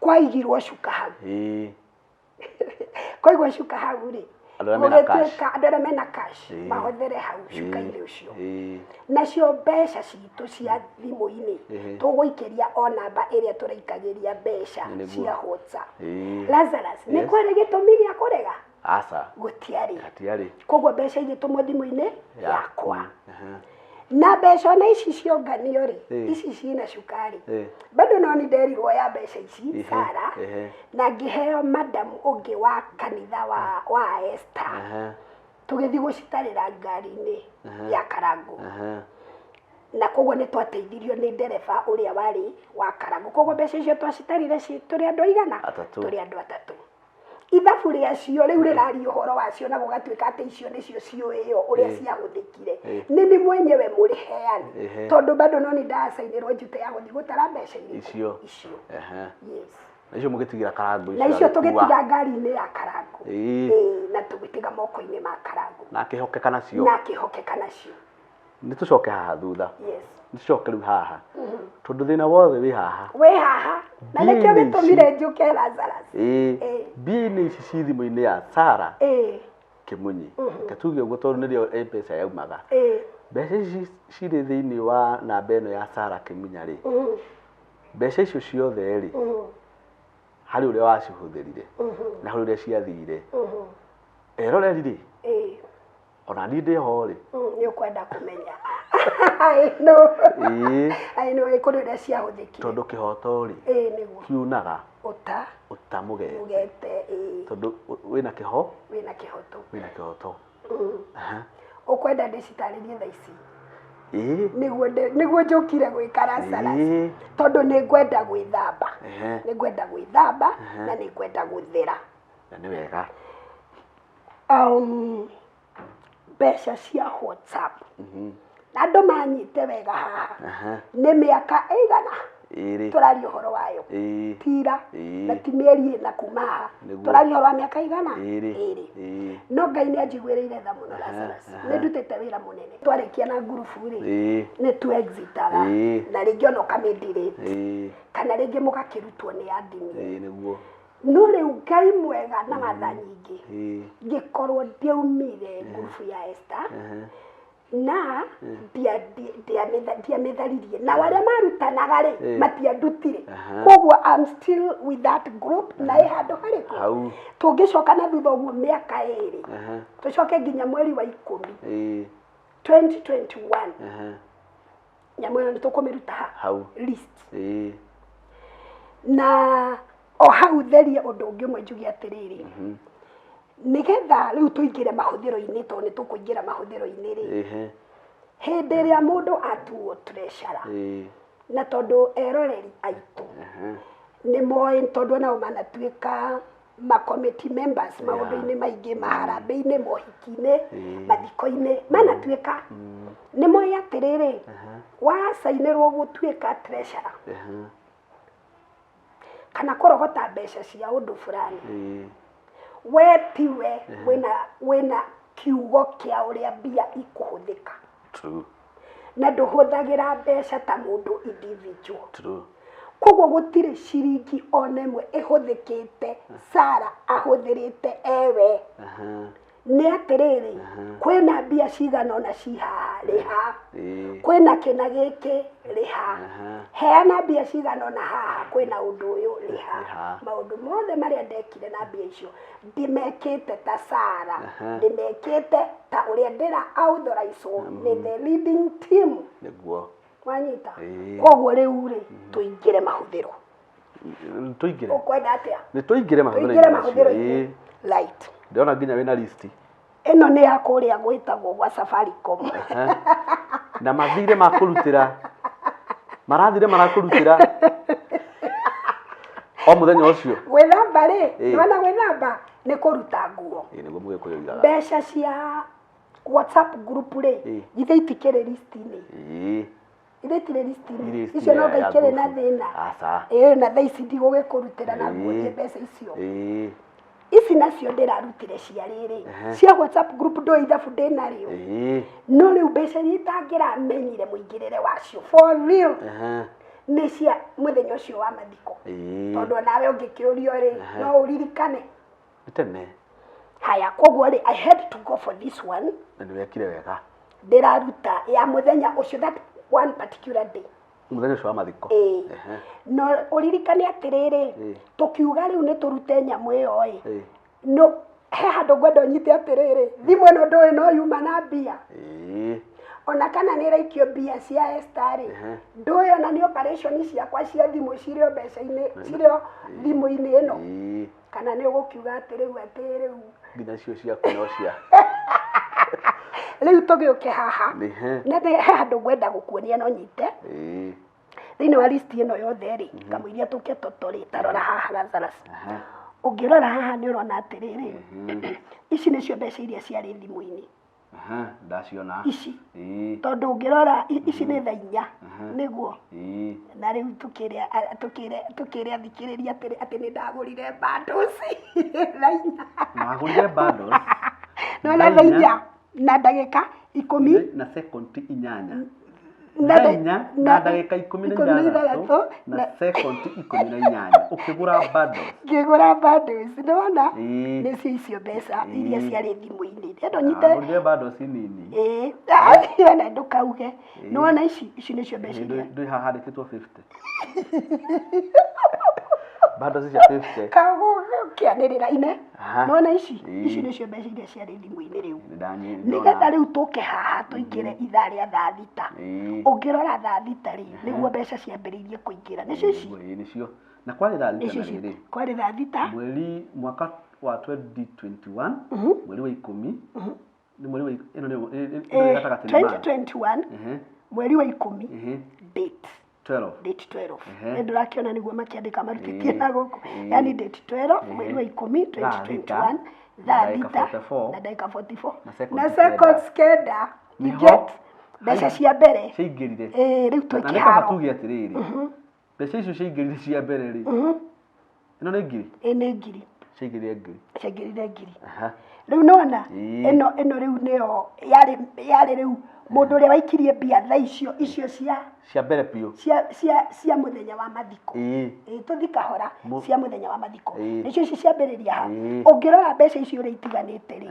kwaigirwo cuka hau kwaigwo cuka hau ri andå mena cash mahothere hau cuka-inä å cio nacio mbeca citå cia thimå-inä tå gå ikä o namba ä rä a tå raikagä ria mbeca cia WhatsApp Lazarus nä kwarä gä tå mi gä a kå rega gå tiarä koguo mbeca igä tå mo thimå-inä yakwa na mbeca na ici cionganio ri ici cina cukari bado no ni nderirwo ya mbeca ici Sarah na ngiheo madam ungi wa kanitha wa Esther tugithi gucitarira ngari-ini ya Karangu na koguo ni twateithirio ni ndereba uria wari wa Karangu koguo mbeca icio twacitarire turi andu aigana turi andu atatu ithabu ria cio riu rirari uhoro wacio na gugatuika ati icio nicio ciuio uria ciahuthikire nini mwenyewe muri heani tondu bado no ni ndacainirwo njute ya guthi gutara mbeca icio yes icio mugitigira Karangu na icio tugitiga ngari-ini ya Karangu na tugitiga moko-ini ma Karangu na kihokeka nacio ni tucoke haha thutha nicoke riu haha tondu thina wothe wi haha na nikio gitumire njuke Lazarus mbia-inĩ ici ci thimũ-inĩ ya Sarah Kimunyi katuge uguo tondu nirio M-Pesa yaumaga mbeca ici cirĩ thĩinĩ wa namba ĩno ya Sarah Kimunyi ri mbeca icio ciothe ri harĩ ũrĩa wacihũthĩrire na harĩ ũrĩa ciathire eroreri ri ona ni ndĩho ri ni ukwenda kumenya I know ikuria ciahuthikire tondu kihoto ri niguo kiunaga utamugete tondu wina kihoto ukwenda ndicitaririe thaa ici niguo njukire gwikara Lazarus tondu ni ngwenda gwithamba na ni ngwenda guthera na ni wega mbeca cia WhatsApp na andu manyite wega haha ni miaka igana turari uhoro wayo tira na ti mieri na kuma haha turari uhoro wa miaka igana no Ngai ni anjiguĩrĩire tha muno Lazarus ni ndutite wira munene twarikia na ngurubu ri ni tu exitaga na ringi ono kamendirite kana ringi mugakirutwo ni admin niguo no riu Ngai mwega na matha nyingi ngikorwo ndiaumire ngurubu ya Esther na ndiametharirie na waria marutanaga ri matiandutire koguo I'm still with that group na handu hariku tungicoka na thutha uguo miaka iri tucoke nginya mweri wa 10 2021 nyamwe ni tukumiruta hau list na o hau theria undu ungi mwe njugi atiriri nigetha riu tuingire mahuthiro-ini to ni tukuingira mahuthiro-ini ri hindi ria mundu atuo treasurer na tondu eroreri aitu ni moe tondu nao manatuika ma committee members maundu-ini maingi maharambe-ini mohiki-ini mathiko-ini manatuika ni moe atiriri wacainirwo gutuika treasurer kana kurogota mbeca cia undu fulani wetiwe wena kiugo kia uria mbia ikuhuthika na nduhuthagira mbeca ta mundu individual koguo gutire ciringi ona imwe ihuthikite Sarah ahuthirite ewe ni atiriri kwina mbia cigana ona cihaha riha kwina kina giki riha heana mbia cigana ona haha kwina undu uyu riha maundu mothe maria ndekire na mbia icio ndimekite ta Sarah ndimekite ta uria ndira authorize ni the leading team niguo wanyita koguo riu ri tuingire mahuthiro tuingire ukwenda atia ni tuingire mahuthiro light ndiona nginya wina list ino ni ya kuria gwitagwo gwa Safaricom na mathire makurutira marathire marakurutira o muthenya ucio gwithamba ri nona gwithamba ni kuruta nguo niguo mugikuyoigaga mbeca cia WhatsApp group ri githe itikire list-ini ithetire list-ini icio no ngaikire na thina na thaa ici ndigugĩkũrutĩra na nguonie mbeca icio ici nacio ndĩrarutire cia rĩrĩ cia WhatsApp group ndũ ithabu ndĩnarĩo no rĩu mbeca iria itangĩramenyire mũingĩrĩre wacio for real nĩ cia mũthenya ũcio wa mathiko tondũ nawe ũngĩkĩũrio rĩ no ũririkane tene haya koguo rĩ I had to go for this one na nĩwekire wega ndĩraruta ya mũthenya ũcio that one particular day muthenya ũcio wa mathiko no uririkane atiriri tukiuga riu ni turute nyamu iyo no he handu ngwenda unyite atiriri thimu ino ndui no yuma na mbia ona kana ni raikio mbia cia Esther ndui ona ni operation ciakwa cia thimu cirio mbeca-ini cirio thimu-ini ino kana ni ugukiuga atiriu nginya cio ciaku no cia riu tugiuke haha na he handu ngwenda gukuonia no nyite thini wa list ino yothe ri kamwiria tuke totori tarora haha Lazarus ungirora haha ni urona atiriri ici nicio mbeca iria ciari thimu-ini ndaciona ici tondu ungirora ici ni thaa 4 niguo na riu tukire athikiriria ati ni ndagurire bundles thaa 4 magurire bundles no na thaa 4 na ndagika 10 na sekondi 8 na ndagika 16 na sekondi 18 ukigura bundles ngigura bundles ndona ni icio mbeca iria ciari thimu-ini ndo nyite ngurire bundles nini na ndukauge nona ici nicio mbeca ndui haha handikitwo 50 bundles cia 50 kago kianirira ine nona ici nicio mbeca iria ciari thimu-ini riu nigetha riu tuke haha tuingire ithaa ria thaa thita ungirora thaa thita ri niguo mbeca ciambiriirie kuingira nicio ici nicio na kwari thaa thita na riri kwari thaa thita mwaka wa 2021 mweri wa 10 ni mweri wa ino ni gatagati ni 2021 mweri wa 10 date 12 ndurakiona niguo makiandika marutitie na guku yani date 12 mweri wa 10 2021 thaa thita na dakika 44 na seconds kenda you get mbeca cia mbere ciingirire riu twikiharo na tuge atiriri mbeca icio ciingirire cia mbere ri ino ni ngiri ni ngiri ciingirire ngiri riu nona ino riu niyo yari riu mundu uria waikirie mbia thaa icio cia mbere piu cia muthenya wa mathiko tuthikahora cia muthenya wa mathiko nicio ici ciambiriria ha ungirora mbeca icio uria itiganite ri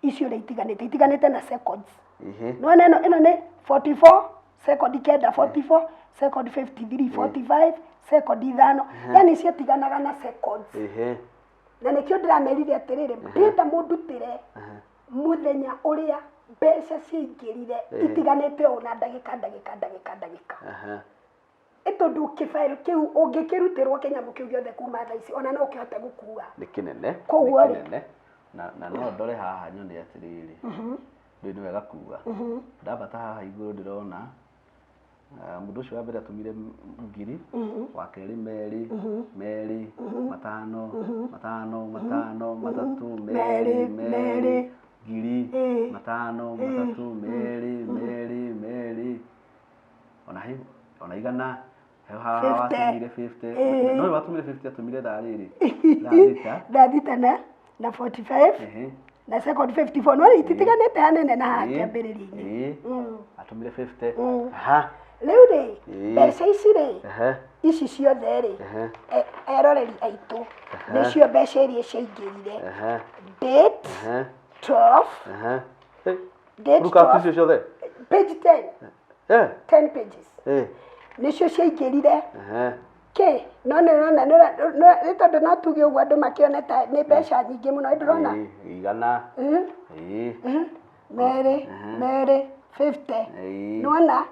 icio uria itiganite na seconds nona ino ni 44 second kenda 44 second 53 45 second 5 yani ciatiganaga na seconds na nikio ndiramerire atiriri ndenda mundutire muthenya uria mbeca ciingirire itiganite ona ndagika tondu kifail kiu ungikirutirwo kinyamu kiu giothe kuma thaa ici ona no kihote gukua ni kinene koguo na no ndore haha nyone atiriri ndio ni wega kuga ndabata haha iguru ndirona mundu ucio wa mbere atumire ngiri wa keri meri matano matatu meri ngiri matano matatu meri ona igana haha watumire 50 no watumire 50 atumire thariri ndathita na 45 na second 54 no ititiganete hanene na hakiambiriria-ini atumire 50 aha riu ri mbeca ici ri ici ciothe ri eroreri aitu nicio mbeca iria ciaingirire date 12 date 12 page 10 10 pages nicio ciaingirire ke no tondu no tuge uguo andu makioneta ni mbeca nyingi muno ndirona igana meri 50 nona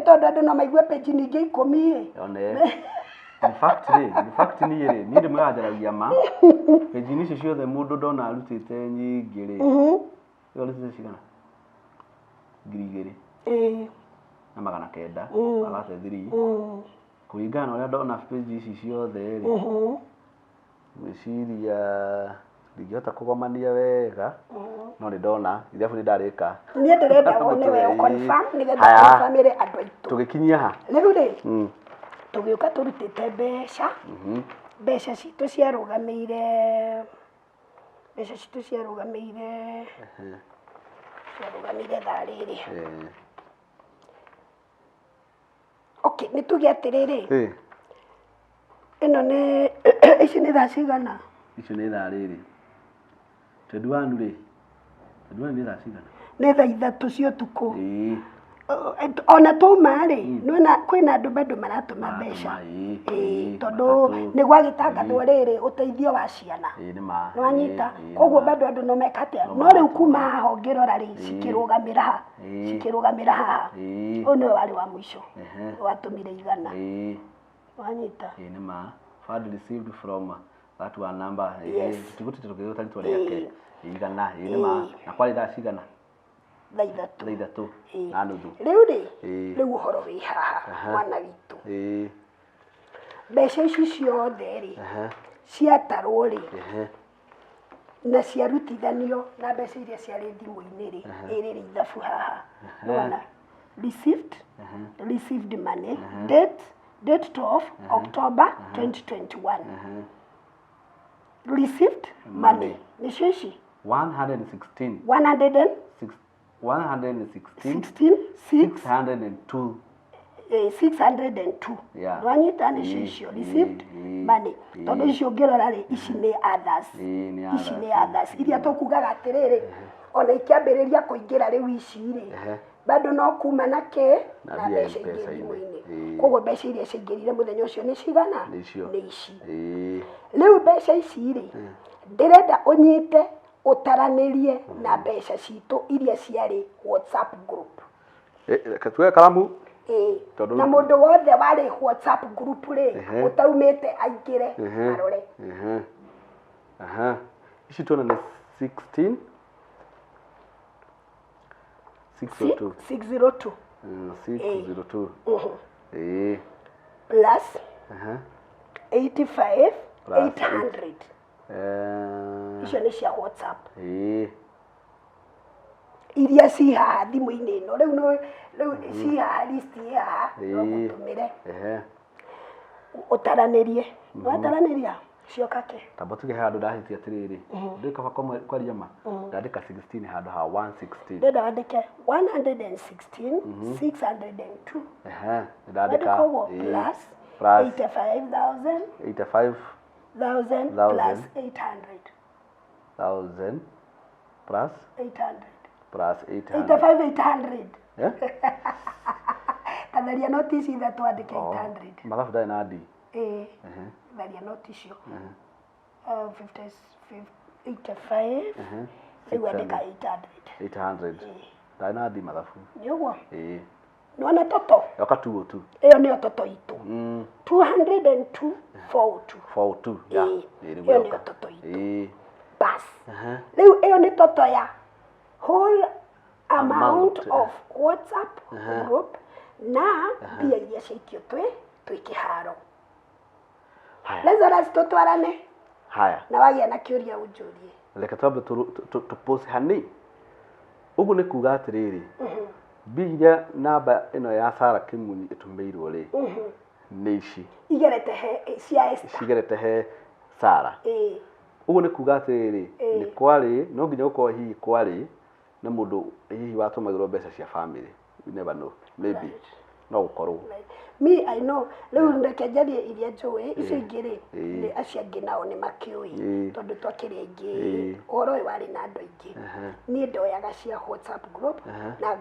tondu andu no maigue page nyingi 10 one in fact ni ri ni ndi mwajaragia ma page ni ciothe mundu ndona arutite nyingi ri yo rutite cigana ngiri na magana kenda agate 3 kuingana uria ndona page ici ciothe ri meciria ndigihota kugomania wega no ni ndona ithabu ni ndarika ni ndirenda onewe confirm ni getha confirm ire andu aitu tugikinyia ha riu ri tugiuka turutite mbeca mbeca citu ciarugameire thariri okay ni tuge atiriri ino ni ici ni thaa cigana ici ni thariri tweduanu ri ni thaa cigana ni thaa 3 cia utuku ona tuma ri nona kwina andu bado maratuma mbeca tondu ni gwagitangathwo riri uteithio wa ciana nwanyita koguo bado andu no mekate no riu kuma haha ngirora ri cikirugamira haha ono wari wa mwisho watumire igana nwanyita ni ma fund received from that one number tiguti tugiyo talitwa yake igana ni ma na kwali thaa cigana thaithatu na nuthu riu uhoro wi haha mwana witu mbeca ici ciothe ri ciatarwo ri na ciarutithanio na mbeca iria ciarĩ thimu-inĩ ri ĩrĩ ri ithabu haha nona received money date 12 October 2021 received money nicio ici 602 602 nwanyita nicio icio received money tondu icio ngirora ri ici ni others iria tukugaga atiriri ona ikiambiriria kuingira riu ici ri bado no kuma na ke na mbeca ingĩ thimũ-inĩ koguo mbeca iria ciaingĩrire mũthenya ũcio nĩ cigana nĩ ici rĩu mbeca ici ri ndirenda unyite utaranĩrie na mbeca citũ iria ciarĩ WhatsApp group katue kalamu na mundu wothe wari WhatsApp group ri utaumite aingire arore ici tuona ni 16 602 plus 85 800 icio nĩ cia WhatsApp iria ci haha thimũ-inĩ ĩno rĩu ci haha list haha no gũtũmĩre ũtaranĩrie wataranĩria cioka ke tamba tuge handũ ndahĩtie atirĩrĩ ndĩkaba kwaria ma ndandĩka 16 handũ ha 116 ndenda wandĩke 116 602 ndandĩka plus 85,000 85,000 plus 800 plus 800 plus 85,800 katharia noti ici ithatũ andĩke 800 mathabu ndarĩ na ndi tharia noti icio 85 rĩu andĩka 800 ndarĩ na ndi mathabu nĩ ũguo nĩwona toto yoka 202 ĩyo nĩyo toto itũ 202 402 402 ĩyo nĩyo toto itũ bas riu iyo ni toto ya whole amount of WhatsApp group na mbia iria ciaikio twi kiharo. Lazarus tutwarane haya na wagia na kiuria unjurie reke twambe tupose hani ugu ni kuga atiriri mbia namba ino ya Sarah Kimunyi itumeirwo ri ni ici igerete he cia Esther igerete he Sarah ugu ni kuga atiriri ni kwari no nginya uko hihi kwari na mundu hihi watumagirwo mbeca cia family, you never know, maybe no ukorwo me I know riu ndeke jarie iria njuwe icio ingiri ni acia ngi nao ni makiui tondu twakiri ingi oro wari na andu ingi ni ndoyaga cia WhatsApp group na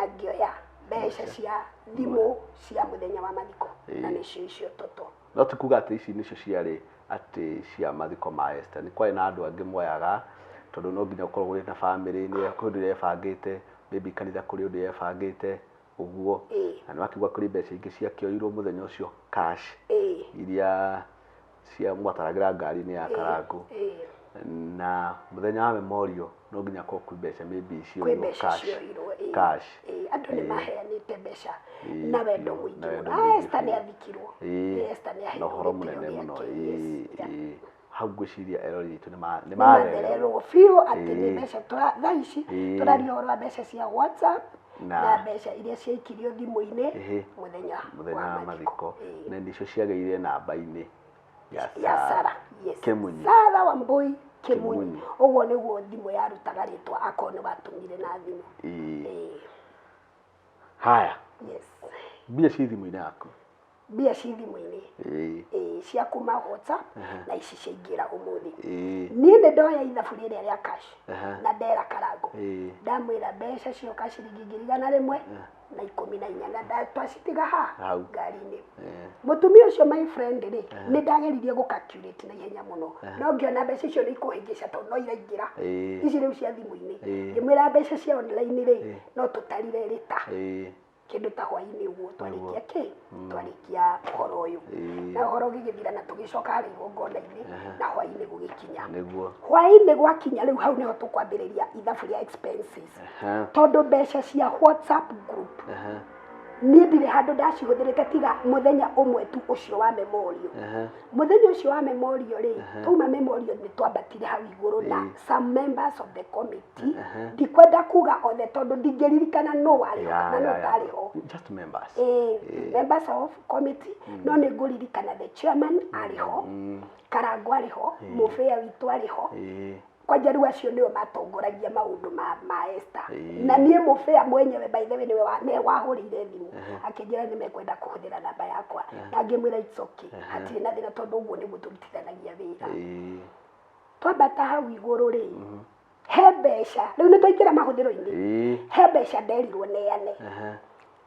ngioya mbeca cia thimu cia muthenya wa mathiko na nicio icio toto no tukuga ati ici nicio ciari ati cia mathiko ma Esther ni kwai na andu angi moyaga tondu no nginya ukorwo uri na family ni kundu yebangite maybe kanitha kuri undu yebangite uguo na ni wakigwa kuri mbeca ingi cia kioirwo muthenya ucio cash iria cia mwataragira ngari ni ya Karangu na muthenya wa memorial no nginya ko kuri mbeca maybe icio cash andu ni maheanite mbeca na wendo mwingi Esther ni athikirwo Esther ni aheanite no horo munene muno hau gwiciria erori itu ni magererwo fiu ati ni mbeca thaici turario horo mbeca cia WhatsApp na mbeca iria ciaikirio thimu-ini muthenya wa mathiko na ndicio ciageire namba-ini ya Sarah Kimunyi Sarah Wambui Kimunyi uguo niguo thimu yarutaga ritwa akoni batumire na thimu haya mbia ci thimu-ini yaku mbia ci thimu-ini cia kuma WhatsApp na ici ciaingira umuthi ni ndoya ithabu riria ria cash na ndera Karangu ndamwira mbeca cioka ciringi 100 na 14 na twacitiga ngari-ini mutumia ucio my friend ri ni ndageririe gu calculate na ihenya muno no ngiona mbeca icio ni ikuhingica tondu no iraingira ici riu cia thimu-ini ngimwira mbeca cia online ri no tutarire rita kindu ta hwaini uguo twarikia twarikia horo uyu na horo gigithira na tugicoka hari ngona-ini na hwaini gugikinya hwaini gwakinya riu hau niho tukwambiriria ithabu ria expenses tondu mbeca cia WhatsApp group ni ndire handu ndacihũthĩrĩte tiga muthenya umwe tu ucio wa memorial muthenya ucio wa memorial ri tuma memorial ni twambatire hau iguru na some members of the committee ndikwenda kuga othe tondu ndingĩririkana no wari na no tariho just members members of committee no ni nguririkana the chairman ariho Karangu ariho mufea witu ariho kwa jaru acio nio matongoragia maundu ma Esther na nie mufea mwenyewe by the way niwe wahurire thimu akinjira ni mekwenda kuhuthira namba yakwa na ngimwira it's okay ati na thina tondu uguo ni muturutithanagia wira twambata hau iguru ri he mbeca riu ni twaikira mahuthiro-ini he mbeca nderirwo neane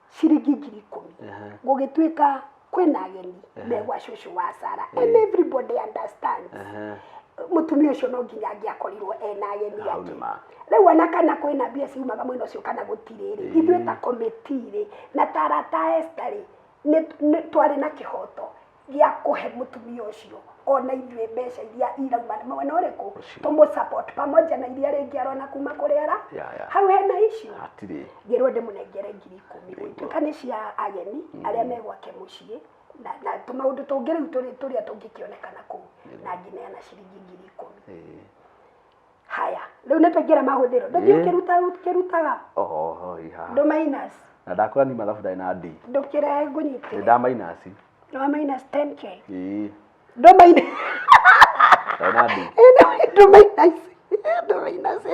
ciringi 10,000 gugituika kwina ageni megwa cucu wa Sarah and everybody understands mutumia ucio no nginya angiakorirwo ena ageni yake riu ona kana kwina mbia ciumaga mwena ucio kana gutiriri ithuĩ ta committee ri na tarata Esther ni twari na kihoto gia kuhe mutumia ucio ona ithuĩ mbeca iria irauma mwena ũrĩkũ tumu support pamoja na iria ringi arona kuma kuri ara hau hena icio ngirwo ndimunengere 10,000 gũtuĩka nĩ cia ageni arĩa megwake muciĩ na tumaundu tungi riu turia tungikionekana kuu na ngineana ciringi 10,000 haya riu ni twaingira mahuthiro ndukirutaga iha ndo minus na ndakora ni mathabu ndai na D ndukire ngunyite nda minus no minus 10k ndo minus na D ndo minus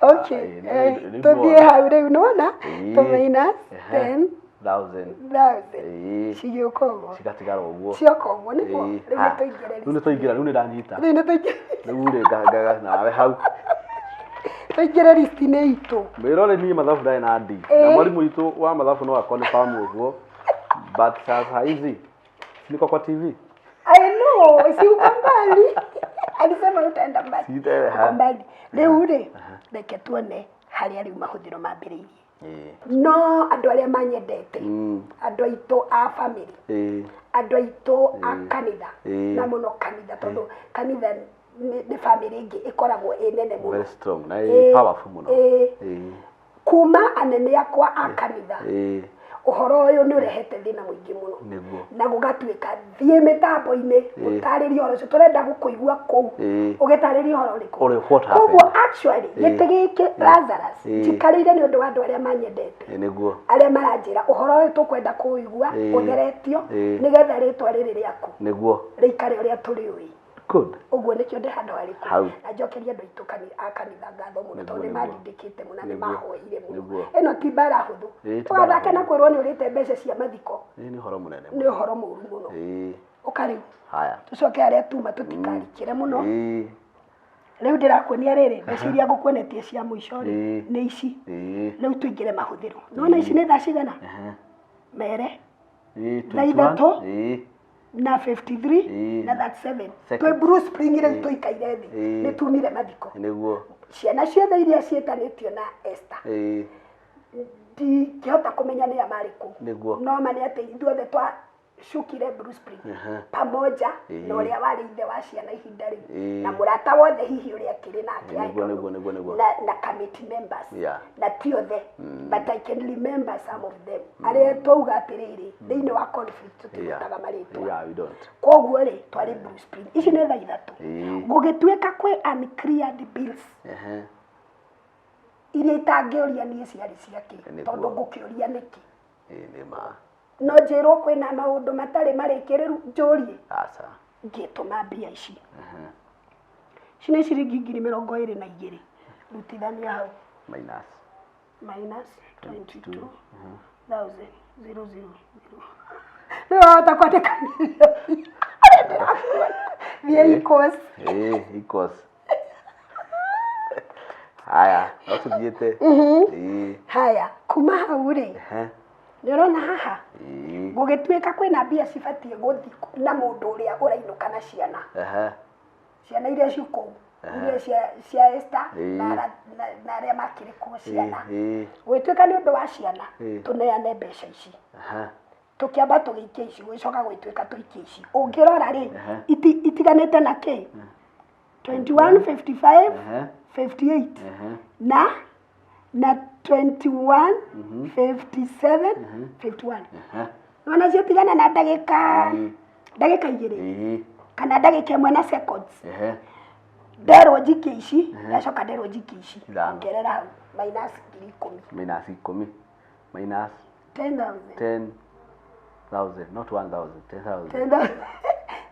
okay tuthie hau riu nona to minus 10,000 cigĩũka ũguo cigatigara ũguo cioka ũguo nĩguo rĩu nĩ twaingĩra rĩu nĩ ndanyita rĩu rĩ ngaga nawe hau twaingĩre list-inĩ itũ mwĩrore niĩ mathabu ndarĩ na D na mwarimũ witũ wa mathabu no akonfirm ũguo but sasa hizi niko kwa TV I know si uko mbali alisema utaenda mbali rĩu rĩ reke tuone harĩa rĩu mahũthĩro mambĩrĩirie no andu aria manyendete andu aitu a family andu aitu a kanitha na muno kanitha tondu kanitha nĩ family ingi ikoragwo nene muno very strong na powerful muno kuma anene akwa a kanitha uhoro uyu ni urehete thina muingi muno na gugatuika thie mitambo-ini utariria uhoro ucio turenda gukuigua kou ugitarĩria uhoro uriku koguo actually gĩtĩ gĩkĩ Lazarus njikarĩire nĩ ũndũ wa andũ arĩa manyendete arĩa maranjĩra uhoro ũyũ tũkwenda kũigua ũtheretio nĩgetha rĩtwa rĩrĩ rĩaku rĩikare ũrĩa tũrĩũĩ good uguo nikio ndi handu hariku na njokeria andu aitu kanitha ngatho muno tondu ni mandindikite muno ni mahoire muno eno ti bara huthu twathake na kwirwo ni urite mbeca cia mathiko ni horo munene ni horo muru muno ukari haya tucoke aria tuma tutikarikire muno riu ndirakuonia riri mbeca iria ngukuonetie cia muico ni ici riu tuingire mahuthiro nona ici ni thaa cigana mere thaa ithatu na 53 na 37 twe Bruce Springire tuikaire thi ni tumire mathiko niguo ciana ciothe iria cietanitio na Esther di kihota kumenya ni amariku no mani ati ithuothe twa shukire Bruce Spring pamoja na uria wari ithe wa ciana ihinda riu na murata wothe hihi uria kiri nake na committee members na tiothe but I can remember some of them aria twauga atiriri thiini wa conflict tutitaga maritwa koguo ri twari Bruce Spring ici ni thaa ithatu gugituika kwi uncleared bills iria itangĩũria niĩ ciarĩ ciake tondũ ngũkĩũria nĩkĩ ni ma no njĩrwo kwĩna maũndũ matarĩ marĩkĩrĩru njũrie aca ngĩtũma mbia ici ici nĩ ciringi 22,000 rutithania hau minus 22,000 nĩ wahota kwandĩka equals haya no tuthiĩte haya kuma hau rĩ nĩ ũrona haha gũgĩtuĩka kwĩna mbia cibatie gũthi na mũndũ ũrĩa ũrainũka na ciana ciana iria ciũkũu iria cia Esther na arĩa makĩrĩ kuo ciana gũgĩtuĩka nĩ ũndũ wa ciana tũneane mbeca ici tukiamba tũgĩikia ici gũcoka gwĩtuĩka tũikia ici ũngĩrora rĩ itiganĩte na kĩ 21 55 58 na 21 57 51 wana ciatigana na ndagĩka igĩrĩ kana ndagĩka ĩmwe na seconds nderwo njikie ici ndacoka nderwo njikie ici ongerera hau minus 10 minus 10,000 not 1,000 10,000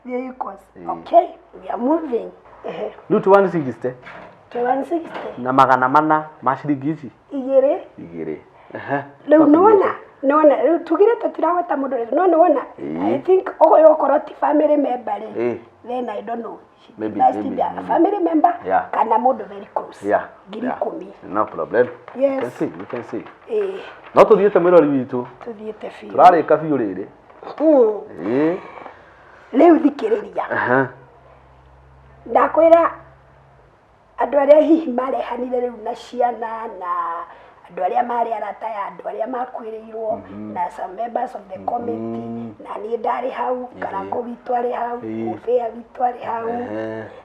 there equals okay we are moving Root 160 160 na magana mana ma ciringi ici igĩrĩ rĩu nona rĩu tugire tũtiragweta mũndũ rĩu no nona I think ũyũ okorwo ti family member rĩ then I don't know maybe a family member kana mũndũ very close 10,000 no problem yes we can see no tuthiĩte mwĩrori witũ tuthiĩte biũ turarĩka biũ rĩrĩ rĩu thikĩrĩria ndakwĩra andũ arĩa hihi marehanire rĩu na ciana na andũ arĩa marĩ arata ya andũ arĩa makwĩrĩirwo na some members of the committee na niĩ ndarĩ hau Karango witũ arĩ hau Mũbĩa witũ arĩ hau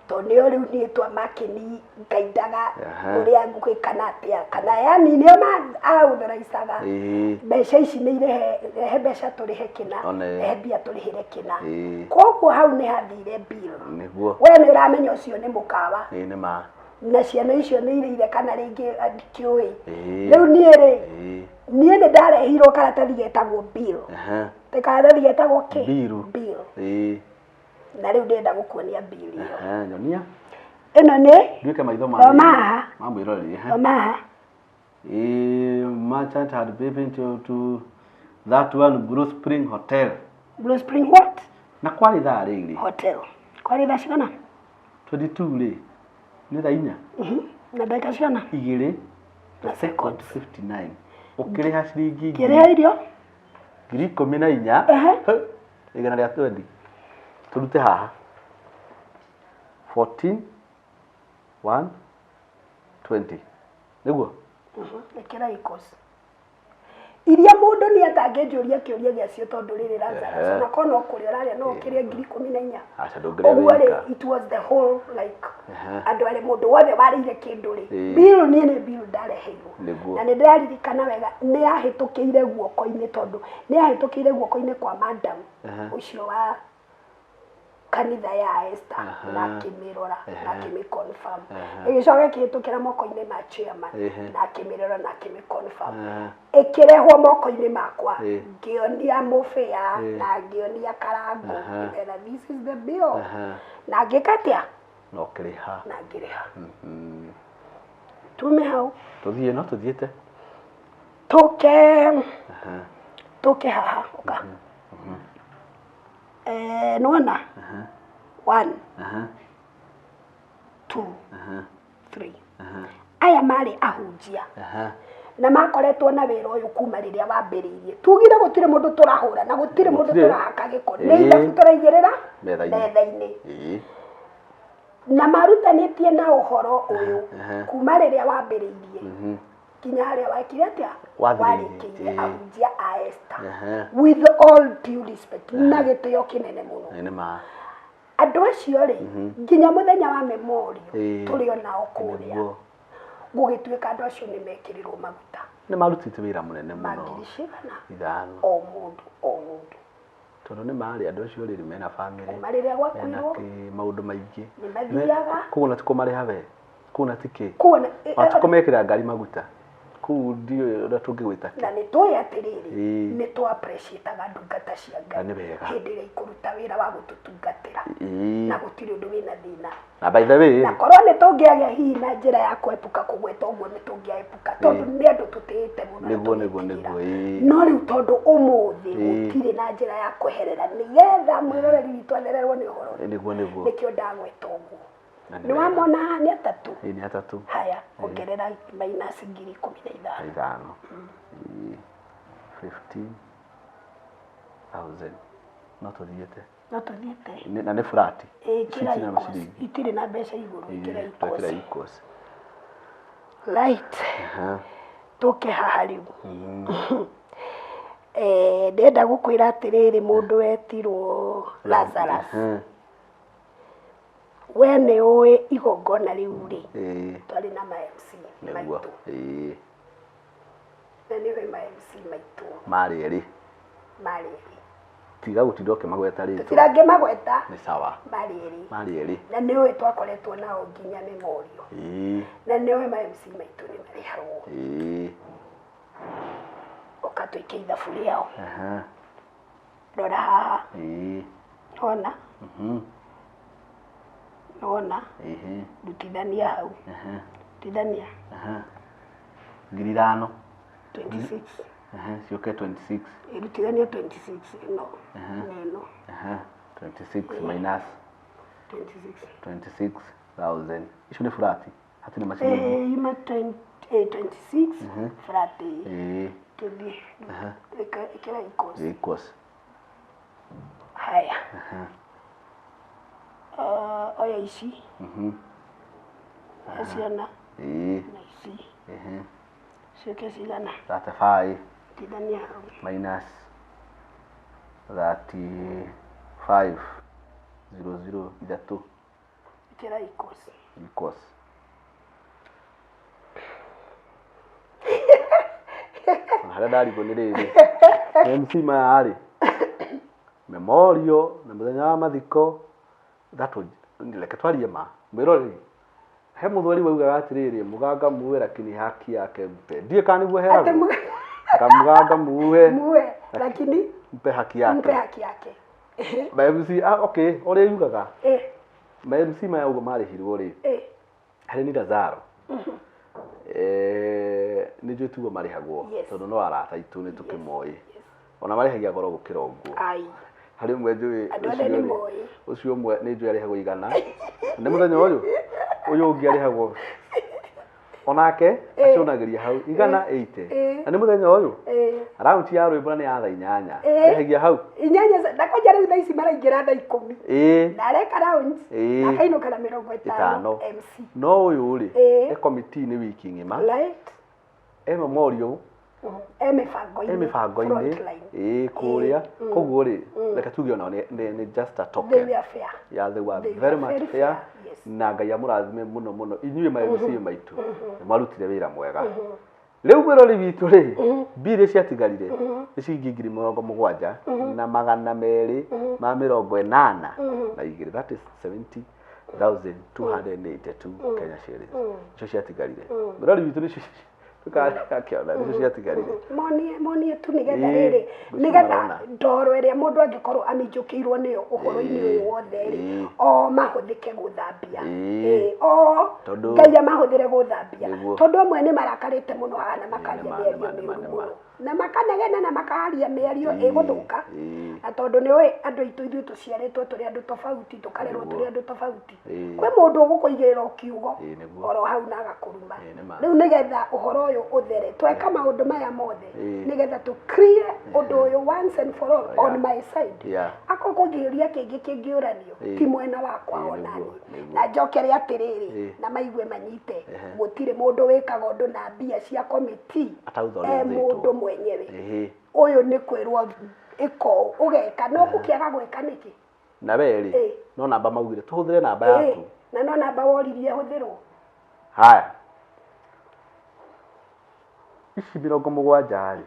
tondũ nĩo rĩu niĩ twamakeni ngaindaga ũrĩa ngũgĩkana atĩa kana yani nĩo authoraicanga mbeca ici nĩ irehe mbeca tũrĩhe kĩna rehe mbia tũrĩhĩre kĩna koguo hau nĩ hathire bill we nĩ ũramenya ũcio nĩ mũkawa nĩ ma na ciana icio nĩ irĩire kana rĩngĩ kĩũĩ rĩu niĩ rĩ niĩ nĩ ndarehirwo karatathi getagwo bill karatathi getagwo kĩ bill na rĩu ndĩrenda gũkuonia bill ĩyo nyonia ĩno nĩ nduĩke maitho ma mwĩroreri ma merchant had payment to that one Blue Spring Hotel. Blue Spring what? Na kwari thaa rĩrĩ hotel kwari thaa cigana 22 rĩ nĩ thaa 4 na ndagĩka cigana 2 na second 59 ũkĩrĩha ciringi kĩrĩha irio 14,000 igana rĩa 20 turute haha 14 120 nĩguo ĩkĩra equals iria mundu ni atangĩnjũria kĩũria gĩacio tondũ rĩrĩ Lazarus na kono kũrĩa ũrarĩa no ũkĩrĩa 14,000 aca ndũngĩrĩa wika it was the whole like andũ arĩ mũndũ wothe warĩire kĩndũ rĩ bill niĩ nĩ bill ndareheirwo na nĩ ndĩraririkana wega nĩ yahĩtũkĩire guoko-inĩ tondũ nĩ yahĩtũkĩire guoko-inĩ kwa madam ũcio wa kanitha ya Esther na akĩmĩrora na akĩmĩconfirm ĩgĩcoka ĩkĩhĩtũkĩra moko-inĩ ma chairman na akĩmĩrora na akĩmĩconfirm ĩkĩrehwo moko-inĩ makwa ngĩonia mũbĩa na ngĩonia karangu na this is the bill na ngĩkatia no kĩrĩha na ngĩrĩha tume hau tũthiĩ no tũthiĩte tũke haha oka nona 1 2 3 aya marĩ ahunjia na makoretwo na wĩra ũyũ kuma rĩrĩa wambĩrĩirie tugire gũtirĩ mũndũ tũrahũra na gũtirĩ mũndũ tũrahaka gĩko nĩ ithabu tũraigĩrĩra metha-inĩ na marutanĩtie na ũhoro ũyũ kuma rĩrĩa wambĩrĩirie kinya harĩa wakire atĩa warĩkĩire ahunjia a Esther with all due respect na gĩtĩo kĩnene mũno andũ acio rĩ nginya mũthenya wa memorial tũrĩ onao kũrĩa gũgĩtuĩka andũ acio nĩ mekĩrirwo maguta nĩ marutĩte wĩra mũnene mũno mangiricigana ithano o mũndũ tondũ nĩ marĩ andũ acio rĩrĩ mena family marĩrĩa gwakuirwo maũndũ maingĩ nĩ mathiaga kuona ti kũmarĩha we kuona ti kĩ kuona kũmekĩra ngari maguta kuu ndio ũrĩa tũngĩgwĩta na nĩ tũĩ atĩrĩrĩ nĩ tũ appreciate-aga ndungata cia Ngai hĩndĩ ĩrĩa ikũruta wĩra wa gũtũtungatĩra na gũtirĩ ũndũ wĩna thĩna na by the way na korwo nĩ tũngĩagia hihi na njĩra ya kwepuka kũgweta ũguo nĩ tũngĩaepuka tondũ nĩ andũ tũtĩĩte mũno nĩguo no rĩu tondũ ũmũthĩ gũtirĩ na njĩra ya kweherera nĩgetha mwĩroreri witũ athererwo nĩ ũhoro nĩkĩo ndagweta ũguo nĩ wamona haha nĩ atatũ nĩ atatũ haya ongerera minus 15,000 15,000 no tũthiĩte na nĩ flat itirĩ na mbeca igũrũ ikĩra equals right tũke haha rĩu ndenda gũkwĩra atĩrĩrĩ mũndũ wetirwo Lazarus we nĩ ũĩ igongona rĩu rĩ twarĩ na ma-MC maitũ na nĩ ũĩ ma-MC maitũ marĩ erĩ tiga gũtinda ũkĩmagweta rĩtwa tũtirangĩmagweta nĩ sawa marĩ erĩ na nĩ ũĩ twakoretwo nao nginya memorial na nĩ ũĩ ma-MC maitũ nĩ marĩhagwo ũka twĩke ithabu rĩao rora haha ona nona rutithania hau rutithania 5,000 26 ciũke 26 rutithania 26 ĩno 26 minus 26,000 icio nĩ flat hatirĩ maciringi ima 26 flat tũthiĩ ĩkĩra equals haya oya ici ciana na ici ciũke cigana 35 tithania hau minus 35 00 ithatũ ĩkĩra equals harĩa ndarigwo nĩ rĩrĩ MC maya rĩ memorial na mũthenya wa mathiko reke twarie ma mwĩroreri he mũthweri waugaga atĩrĩrĩ mũganga muue lakini haki yake mpe ndiĩ kana nĩguo heragwo kamũganga muue lakini mpe haki yake MC okay ũrĩa yugaga MC maya ũguo marĩhirwo rĩ harĩ ni Lazaro nĩ njũĩ tuo marĩhagwo tondũ no arata itũ nĩ tũkĩmoĩ ona marĩhagia goro gũkĩra ũguo harĩ ũmwe njũĩ ũcio ũmwe nĩ njũĩ arĩhagwo 100 nĩ mũthenya ũyũ ũngĩ arĩhagwo onake acionagĩria hau 180 na nĩ mũthenya ũyũ round ya rwĩmbo nĩ ya thaa 8 arĩhagia hau 8 na kwanja rĩu thaa ici maraingĩra thaa 10 na areka round akainũka na 50 MC no ũyũ rĩ committee nĩ wiki ng'ima memorial mibango-inĩ kuria koguo ri reka tuge ona ni just a token they were very much fair na Ngai amurathime muno muno inyuĩ maĩciĩ maitũ marutire wĩra mwega rĩu bũrũri witũ rĩ mbirĩ ciatigarire nĩ ciringi 70,282 na igĩrĩ that is 70,282 Kenya shillings icio ciatigarire bũrũri witũ nĩcio tukakiona nĩcio ciatigarire monie tu nigetha ndoro ĩrĩa mũndũ angĩkorwo aminjũkĩirwo nĩyo ũhoro-inĩ ũyũ wothe rĩ o mahũthĩke gũthambia Ngai amahũthĩre gũthambia tondũ amwe nĩ marakarĩte mũno haha na makaria mĩario mĩũru mũno na makanegena na makaria mĩario ĩgũthũka na tondũ nĩũĩ andũ aitũ ithuĩ tũciarĩtwo tũrĩ andũ tofauti tũkarerwo tũrĩ andũ tofauti kwĩ mũndũ ũgũkũigĩrĩra kiugo oro hau na agakũruma rĩu nĩgetha ũhoro ũyũ ũthere tweka maũndũ maya mothe nĩgetha tũ clear ũndũ ũyũ once and for all on my side akũkũngĩũria kĩngĩ kĩngĩũranio ti mwena wakwa onani na njokere atĩrĩrĩ na maigue manyite gũtirĩ mũndũ wĩkaga ũndũ na mbia cia committee mũndũ mwenyewe ũyũ nĩ kwĩrwo ĩko ũgeka no ũkĩaga gwĩka nĩkĩ na werĩ no namba maugire tuhũthĩre namba yaku na no namba woririe hũthĩrwo haya ici 70 rĩ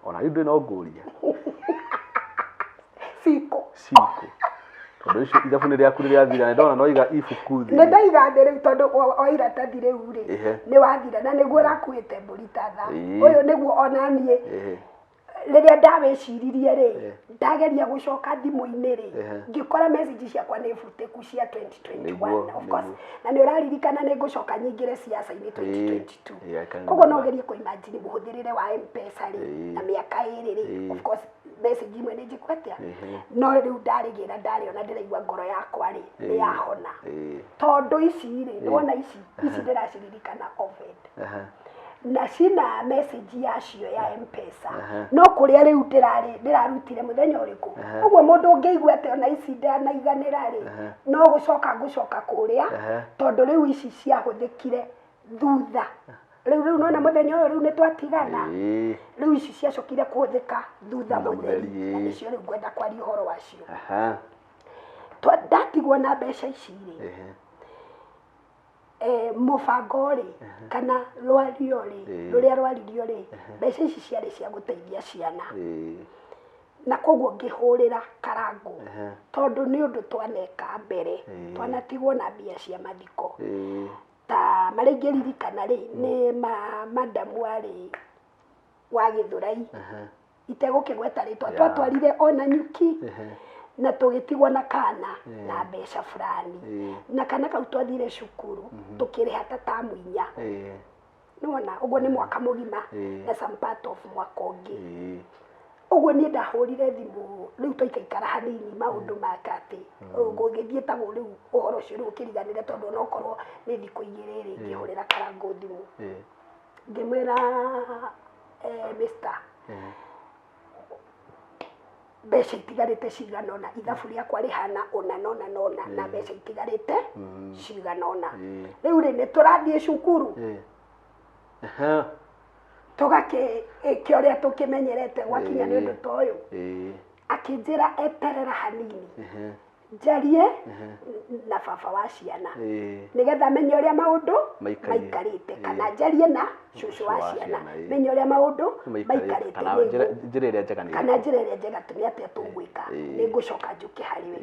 ona indo no ngũria siko tondũ icio ithabu nĩ rĩaku rĩathira nĩ ndona no iga ibuku thĩ nĩ ndaiga thĩ rĩu tondũ o iratathi rĩu rĩ nĩ wathira na nĩguo rakuĩte mbũri ta tha ũyũ nĩguo ona niĩ rĩrĩa ndawĩciririe rĩ ndageria gũcoka thimũ-inĩ rĩ ngĩkora message ciakwa nĩ butĩku cia 2021 of course na nĩ ũraririkana nĩ ngũcoka nyingĩre siasa-inĩ 2022 koguo no gerie kũimagine mũhũthĩrĩre wa M-Pesa rĩ na mĩaka ĩrĩ rĩ of course message imwe nĩ njĩkwetia no rĩu ndarĩgĩra ndariona ndĩraigua ngoro yakwa rĩ nĩ yahona tondũ ici rĩ nĩwona ici ndĩraciririkana Ovid na cina message yacio ya M-Pesa no kũrĩa rĩu ndĩrarutire mũthenya ũrĩkũ ũguo mũndũ ũngĩigua atĩ ona ici ndanaiganĩra rĩ no gũcoka kũrĩa tondũ rĩu ici ciahũthĩkire thutha rĩu nona mũthenya ũyũ rĩu nĩ twatigana rĩu ici ciacokire kũhũthĩka thutha mũtheri na nĩcio rĩu ngwenda kwaria ũhoro wacio ndatigwo na mbeca ici rĩ mũbango rĩ kana rwario rĩ rũrĩa rwaririo rĩ mbeca ici ciarĩ cia gũteithia ciana na koguo ngĩhũrĩra Karangũ tondũ nĩ ũndũ twaneka mbere twanatigwo na mbia cia mathiko ta marĩa ingĩririkana rĩ nĩ madamu warĩ wa Gĩthũrai itegũkĩgweta rĩtwa twatwarire ona nyuki na tũgĩtigwo na kana na mbeca fulani na kana kau twathire cukuru tũkĩrĩha ta tamu 4 nĩwona ũguo nĩ mwaka mũgima na some part of mwaka ũngĩ ũguo niĩ ndahũrire thimũ rĩu twaikaikara hanini maũndũ makatĩ ngũgĩthiĩ tagwo rĩu ũhoro ũcio rĩu ũkĩriganĩre tondũ onokorwo nĩ thikũ igĩrĩ rĩ ngĩhũrĩra Karangũ thimũ ngĩmwĩra Mr. mbeca itigarĩte cigana ũna ithabu rĩakwa rĩhana ũna na mbeca itigarĩte cigana ũna rĩu rĩ nĩ tũrathiĩ cukuru tũgakĩĩkia ũrĩa tũkĩmenyerete gwakinya nĩ ũndũ ta ũyũ akĩnjĩra eterera hanini njarie na baba wa ciana nĩgetha menye ũrĩa maũndũ maikarĩte kana njarie na cũcũ wa ciana menye ũrĩa maũndũ maikarĩte kana njĩra ĩrĩa njega nĩ atĩa tũgwĩka nĩ ngũcoka njũke harĩwe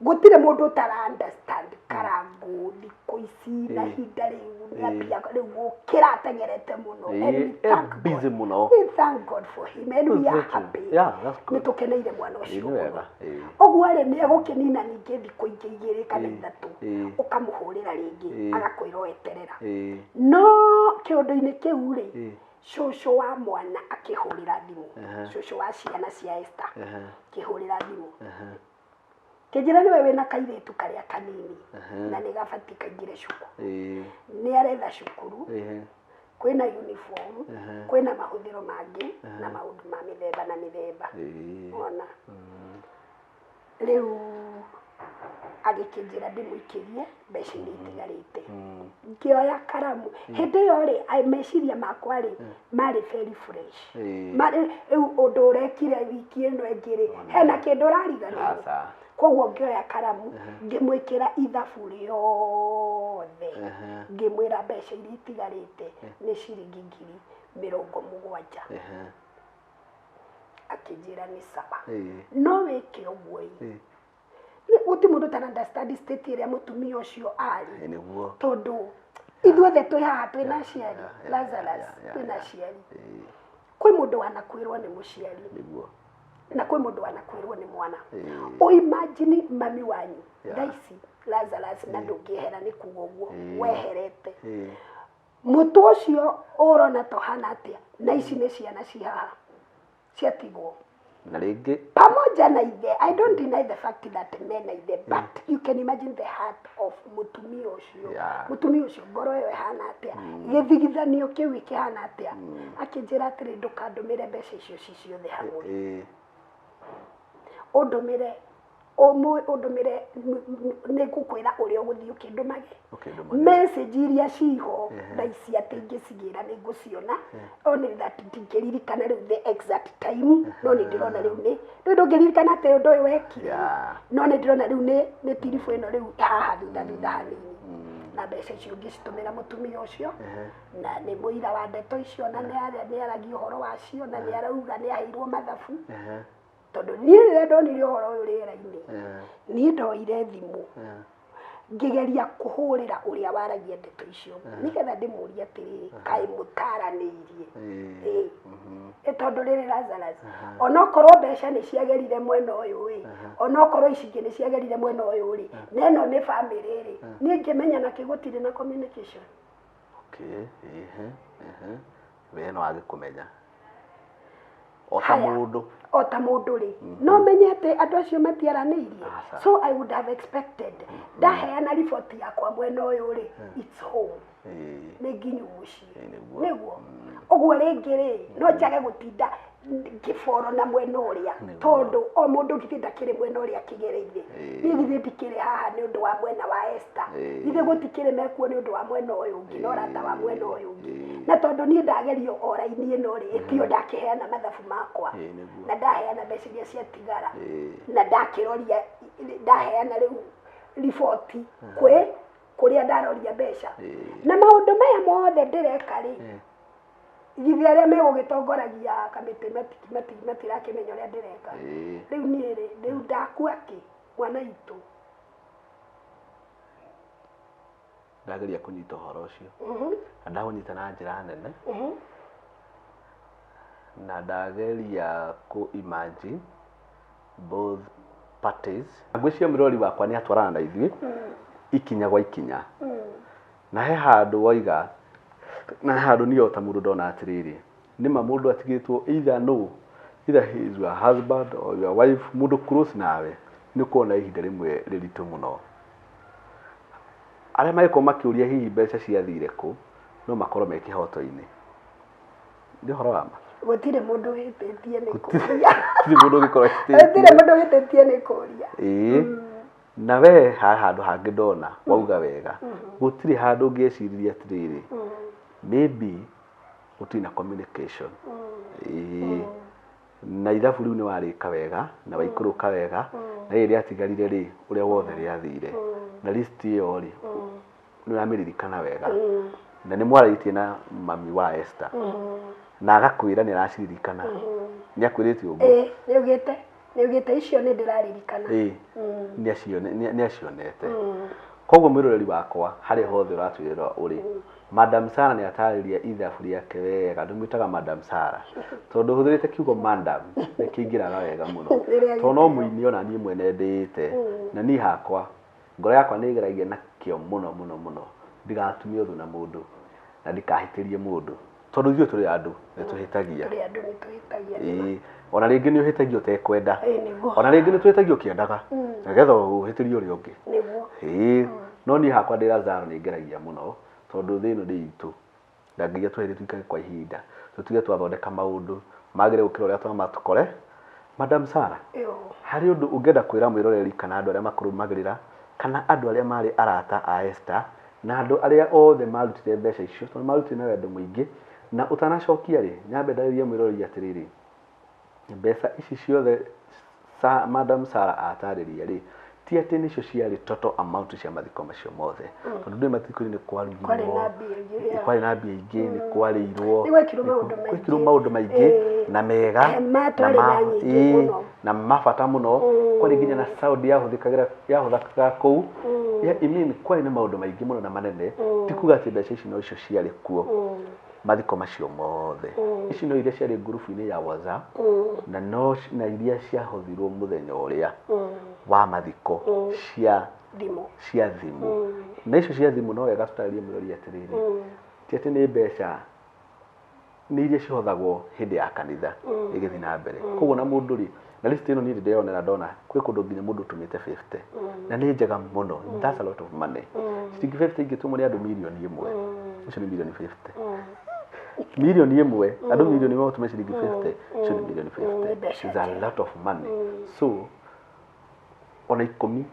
gũtirĩ mũndũ ũtara understand Karangũ thikũ ici na hinda rĩu nĩambia rĩu gũkĩra atengerete mũno busy mũno we thank God for him and we are happy nĩ tũkeneire mwana ũcio ũguo rĩ nĩ egũkĩnina ningĩ thikũ ingĩ igĩrĩ kana ithatũ ũkamũhũrĩra rĩngĩ agakwĩra weterera no kĩũndũ-inĩ kĩu rĩ cũcũ wa mwana akĩhũrĩra thimũ cũcũ wa ciana cia Esther akĩhũrĩra thimũ kĩnjĩra nĩwe wĩna kairĩtu karĩa kanini na nĩ gabati kaingĩre cukuru nĩ aretha cukuru kwĩna uniform kwĩna mahũthĩro mangĩ na maũndũ ma mĩthemba na mĩthemba ona rĩu agĩkĩnjĩra ndĩmũikĩrie mbeca iria itigarĩte ngĩoya karamu hĩndĩ ĩyo rĩ meciria makwa rĩ marĩ very fresh rĩu ũndũ ũrekire wiki ĩno ĩngĩ rĩ hena kĩndũ ũrariganĩrwo koguo ngĩoya karamu ngĩmwĩkĩra ithabu rĩothe ngĩmwĩra mbeca iria itigarĩte nĩ ciringi 70,000 akĩnjĩra nĩ sawa no wĩke ũguo gũtirĩ mũndũ ũtana understand state ĩrĩa mũtumia ũcio arĩ tondũ ithuothe twĩ haha twĩna aciari Lazarus twĩna aciari kwĩ mũndũ wanakwĩrwo nĩ mũciari na kwĩ mũndũ wanakwĩrwo nĩ mwana imagine mami wanyu thaici Lazarus na ndũngĩehera nĩ kuga ũguo weherete mũtu ũcio ũrona tohana atĩa na ici nĩ ciana ciĩ haha ciatigwo na rĩngĩ pamoja na ithe. I don't deny the fact that men are there, but you can imagine the heart of mutumia ũcio mutumia ũcio ngoro ĩyo ĩhana atĩa gĩthigithanio kĩu kĩhana atĩa akĩnjĩra atĩrĩ ndũkandũmĩre mbeca icio ciothe hamwe ũndũmĩre nĩ ngũkwĩra ũrĩa ũgũthiĩ ũkĩndũmage message iria ciho thaa ici atĩ ingĩcigĩra nĩ ngũciona only that ndingĩririkana rĩu the exact time no nĩ ndĩrona rĩu nĩ ndũngĩririkana atĩ ũndũ ũyũ wekire no nĩ ndĩrona rĩu nĩ tiribu ĩno rĩu haha thutha hanini na mbeca icio ngĩcitũmĩra mũtumia ũcio na nĩ mũira wa ndeto icio na nĩ aragia ũhoro wacio na nĩ arauga nĩ aheirwo mathabu tondũ niĩ rĩrĩa ndonire ũhoro ũyũ rĩera-inĩ niĩ ndoire thimũ ngĩgeria kũhũrĩra ũrĩa waragia ndeto icio nĩgetha ndĩmũrie atĩrĩrĩ kaĩ mũtaranĩirie tondũ rĩrĩ Lazarus onokorwo mbeca nĩ ciagerire mwena ũyũ onokorwo ici ingĩ nĩ ciagerire mwena ũyũ na ĩno nĩ famĩlĩ niĩ ngĩmenya nakĩ gũtirĩ na communication we no agĩkũmenya ota mũndũ rĩ no menye atĩ andũ acio matiaranĩirie so I would have expected ndaheana riboti yakwa mwena ũyũ rĩ it's home nĩ nginyu mũciĩ nĩguo ũguo rĩngĩ rĩ no njage gũtinda ngĩboro na mwena ũrĩa tondũ o mũndũ githĩ ndakĩrĩ mwena ũrĩa akĩgereire niĩ githĩ ndikĩrĩ haha nĩ ũndũ wa mwena wa Esther githĩ gũtikĩrĩ mekuo nĩ ũndũ wa mwena ũyũ ũngĩ no rata wa mwena ũyũ ũngĩ na tondũ niĩ ndagerio o raini ĩno rĩ ĩtio ndakĩheana mathabu makwa na ndaheana mbeca iria ciatigara na ndakĩroria ndaheana rĩu riboti kũrĩa ndaroria mbeca na maũndũ maya mothe ndĩreka rĩ githĩ arĩa megũgĩtongoragia kamĩtĩ matirakĩmenya ũrĩa ndĩreka rĩu niĩ rĩ rĩu ndakua kĩ mwana itũ ndageria kũnyita ũhoro ũcio na ndawũnyita na njĩra nene na ndageria imagine both parties ngwĩciria mũrori wakwa nĩ atwarana na ithuĩ ikinya gwa ikinya na he handũ woiga na handũ niyo ta mũndũ ndona atĩrĩrĩ nĩma mũndũ atigĩtwo either he is your husband or your wife mũndũ close nawe nĩ kuona ihinda rĩmwe rĩritũ mũno arĩa magĩkorwo makĩũria hihi mbeca ciathire kũ no makorwo me kĩhoto-inĩ nĩ ũhoro wa ma gũtirĩ mũndũ wĩtĩtie nĩ kũria gũtirĩ mũndũ ũgĩkorwo gũtirĩ mũndũ wĩtĩtie nĩ kũria na we handũ hangĩ ndona wauga wega gũtirĩ handũ ũngĩeciria atĩrĩrĩ maybe gũtirĩ na communication na ithabu rĩu nĩ warĩka wega na waikũrũka wega na rĩrĩa rĩatigarire rĩ ũrĩa wothe rĩathire na list ĩyo rĩ nĩ ũramĩririkana wega na nĩ mwarĩtie na mami wa Esther na agakwĩra nĩ araciririkana nĩ akwĩrĩte ũguo nĩ ugĩte icio nĩ ndĩraririkana nĩ acionete koguo mwĩroreri wakwa harĩ hothe ũratwĩra ũrĩ Madam Sarah nĩ atarĩria ithabu rĩake wega ndũmĩtaga Madam Sarah tondũ hũthĩrĩte kiugo madam nĩ kĩingĩraga wega mũno tondũ no mũini ona niĩ mwene ndĩte na niĩ hakwa ngoro yakwa nĩ ĩgeragia na kĩo mũno ndigatumie ũthũ na mũndũ na ndikahĩtĩrie mũndũ tondũ ithuĩ tũrĩ andũ nĩ tũhĩtagia ona rĩngĩ nĩ ũhĩtagio ũtekwenda ona rĩngĩ nĩ twĩtagio kĩendaga nĩgetha ũhĩtĩrie ũrĩa ũngĩ no niĩ hakwa ndĩ Lazaro nĩ ngeragia mũno tondũ thĩ ĩno nĩ itũ na nginya twĩrĩ tuikare kwa ihinda tũtige twathondeka maũndũ magĩrĩire gũkĩra ũrĩa twamatũkore Madam Sarah harĩ ũndũ ũngĩenda kwĩra mwĩroreri kana andũ arĩa makũrũmagĩrĩra kana andũ arĩa marĩ arata a Esther na andũ arĩa othe marutire mbeca icio tondũ marutire na wendo mũingĩ na utanacokia rĩ nyambe ndarĩrie mwĩrori atĩrĩrĩ mbeca ici ciothe Madam Sarah atarĩria rĩ ti atĩ nĩcio ciarĩ total amount cia mathiko macio mothe tondũ ndĩ mathiko nĩ kwarugirwo kwari na mbia ingĩ nĩ kwarĩirwo gwĩkirwo maũndũ maingĩ na mega na mabata mũno kwari nginya na Saudi yahũthĩkaga kũu imini kwari na maũndũ maingĩ mũno na manene ti kuga atĩ mbeca ici no icio ciarĩ kuo mathiko macio mothe ici no iria ciarĩ ngurubu-inĩ ya WhatsApp na iria ciahũthirwo mũthenya ũrĩa wa mathiko cia thimũ na icio cia thimũ no wega tũtarĩrie mwĩrori atĩrĩrĩ ti atĩ nĩ mbeca nĩ iria cihũthagwo hĩndĩ ya kanitha ĩgĩthiĩ na mbere koguo na mũndũ rĩ na list ĩno niĩ ndĩyonera ndona kwĩ kũndũ nginya mũndũ ũtũmĩte 50 na nĩ njega mũno that's a lot of money ciringi 50 ingĩtũmwo nĩ andũ milioni ĩmwe icio nĩ milioni 50 milioni ĩmwe andũ milioni ĩmwe ũtũme ciringi 50 icio nĩ milioni 50 is a lot of money so ona ikũmi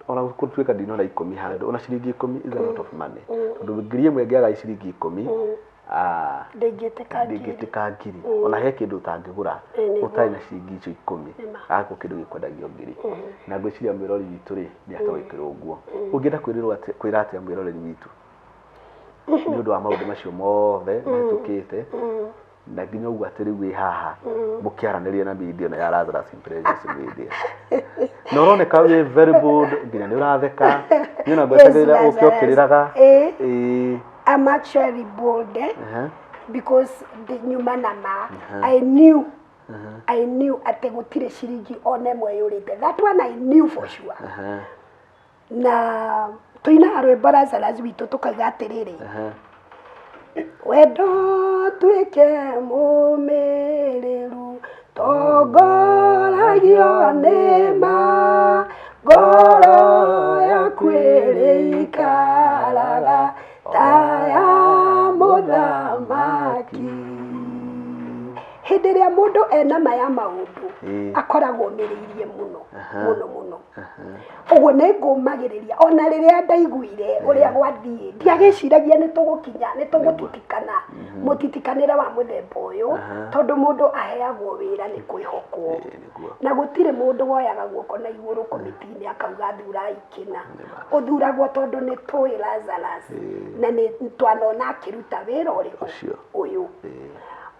ona gũtuĩka ndinona ikũmi handũ ona ciringi 10 is a lot of money tondũ ngiri ĩmwe ĩngĩaga ciringi 10 ndĩngĩtĩka ngiri ona he kĩndũ ũtangĩgũra ũtarĩ na ciringi icio 10 agakũ kĩndũ gĩkwendagio ngiri na ngwĩciria mwĩrori witũ rĩ nĩ atawĩkĩrwo ũguo ũngĩenda kwĩra atĩa mwĩroreri witũ nĩ ũndũ wa maũndũ macio mothe mahĩtũkĩte na nginya ũguo atĩ rĩu wĩ haha mũkĩaranĩria na video na ya Lazarus Impressions Media na ũroneka wĩ very bold nginya nĩ ũratheka nĩ na ngwetagĩrĩra ũkĩokĩrĩraga I'm actually bold because the nyuma nama I knew atĩ gũtirĩ ciringi ona ĩmwe yũrĩte that one I knew for sure na tũina rwĩmbo Lazarus witũ tũkauga atĩrĩrĩ wendo tuĩke mũmĩrĩru tongoragio nĩ ma ngoro yaku ĩrĩikaraga ta ya mũthamaki hĩndĩ ĩrĩa mũndũ ena maya maũndũ akoragwo mĩrĩirie mũno mũno ũguo nĩ ngũmagĩrĩria ona rĩrĩa ndaiguire ũrĩa gwathiĩ ndiagĩciragia nĩ tũgũkinya nĩ tũgũtitikana mũtitikanĩre wa mũthemba ũyũ tondũ mũndũ aheagwo wĩra nĩ kwĩhokwo na gũtirĩ mũndũ woyaga guoko na igũrũ komiti-inĩ akauga thura ikĩna ũthuragwo tondũ nĩ tũĩ Lazarus na nĩ twanona akĩruta wĩra ũrĩkũ ũyũ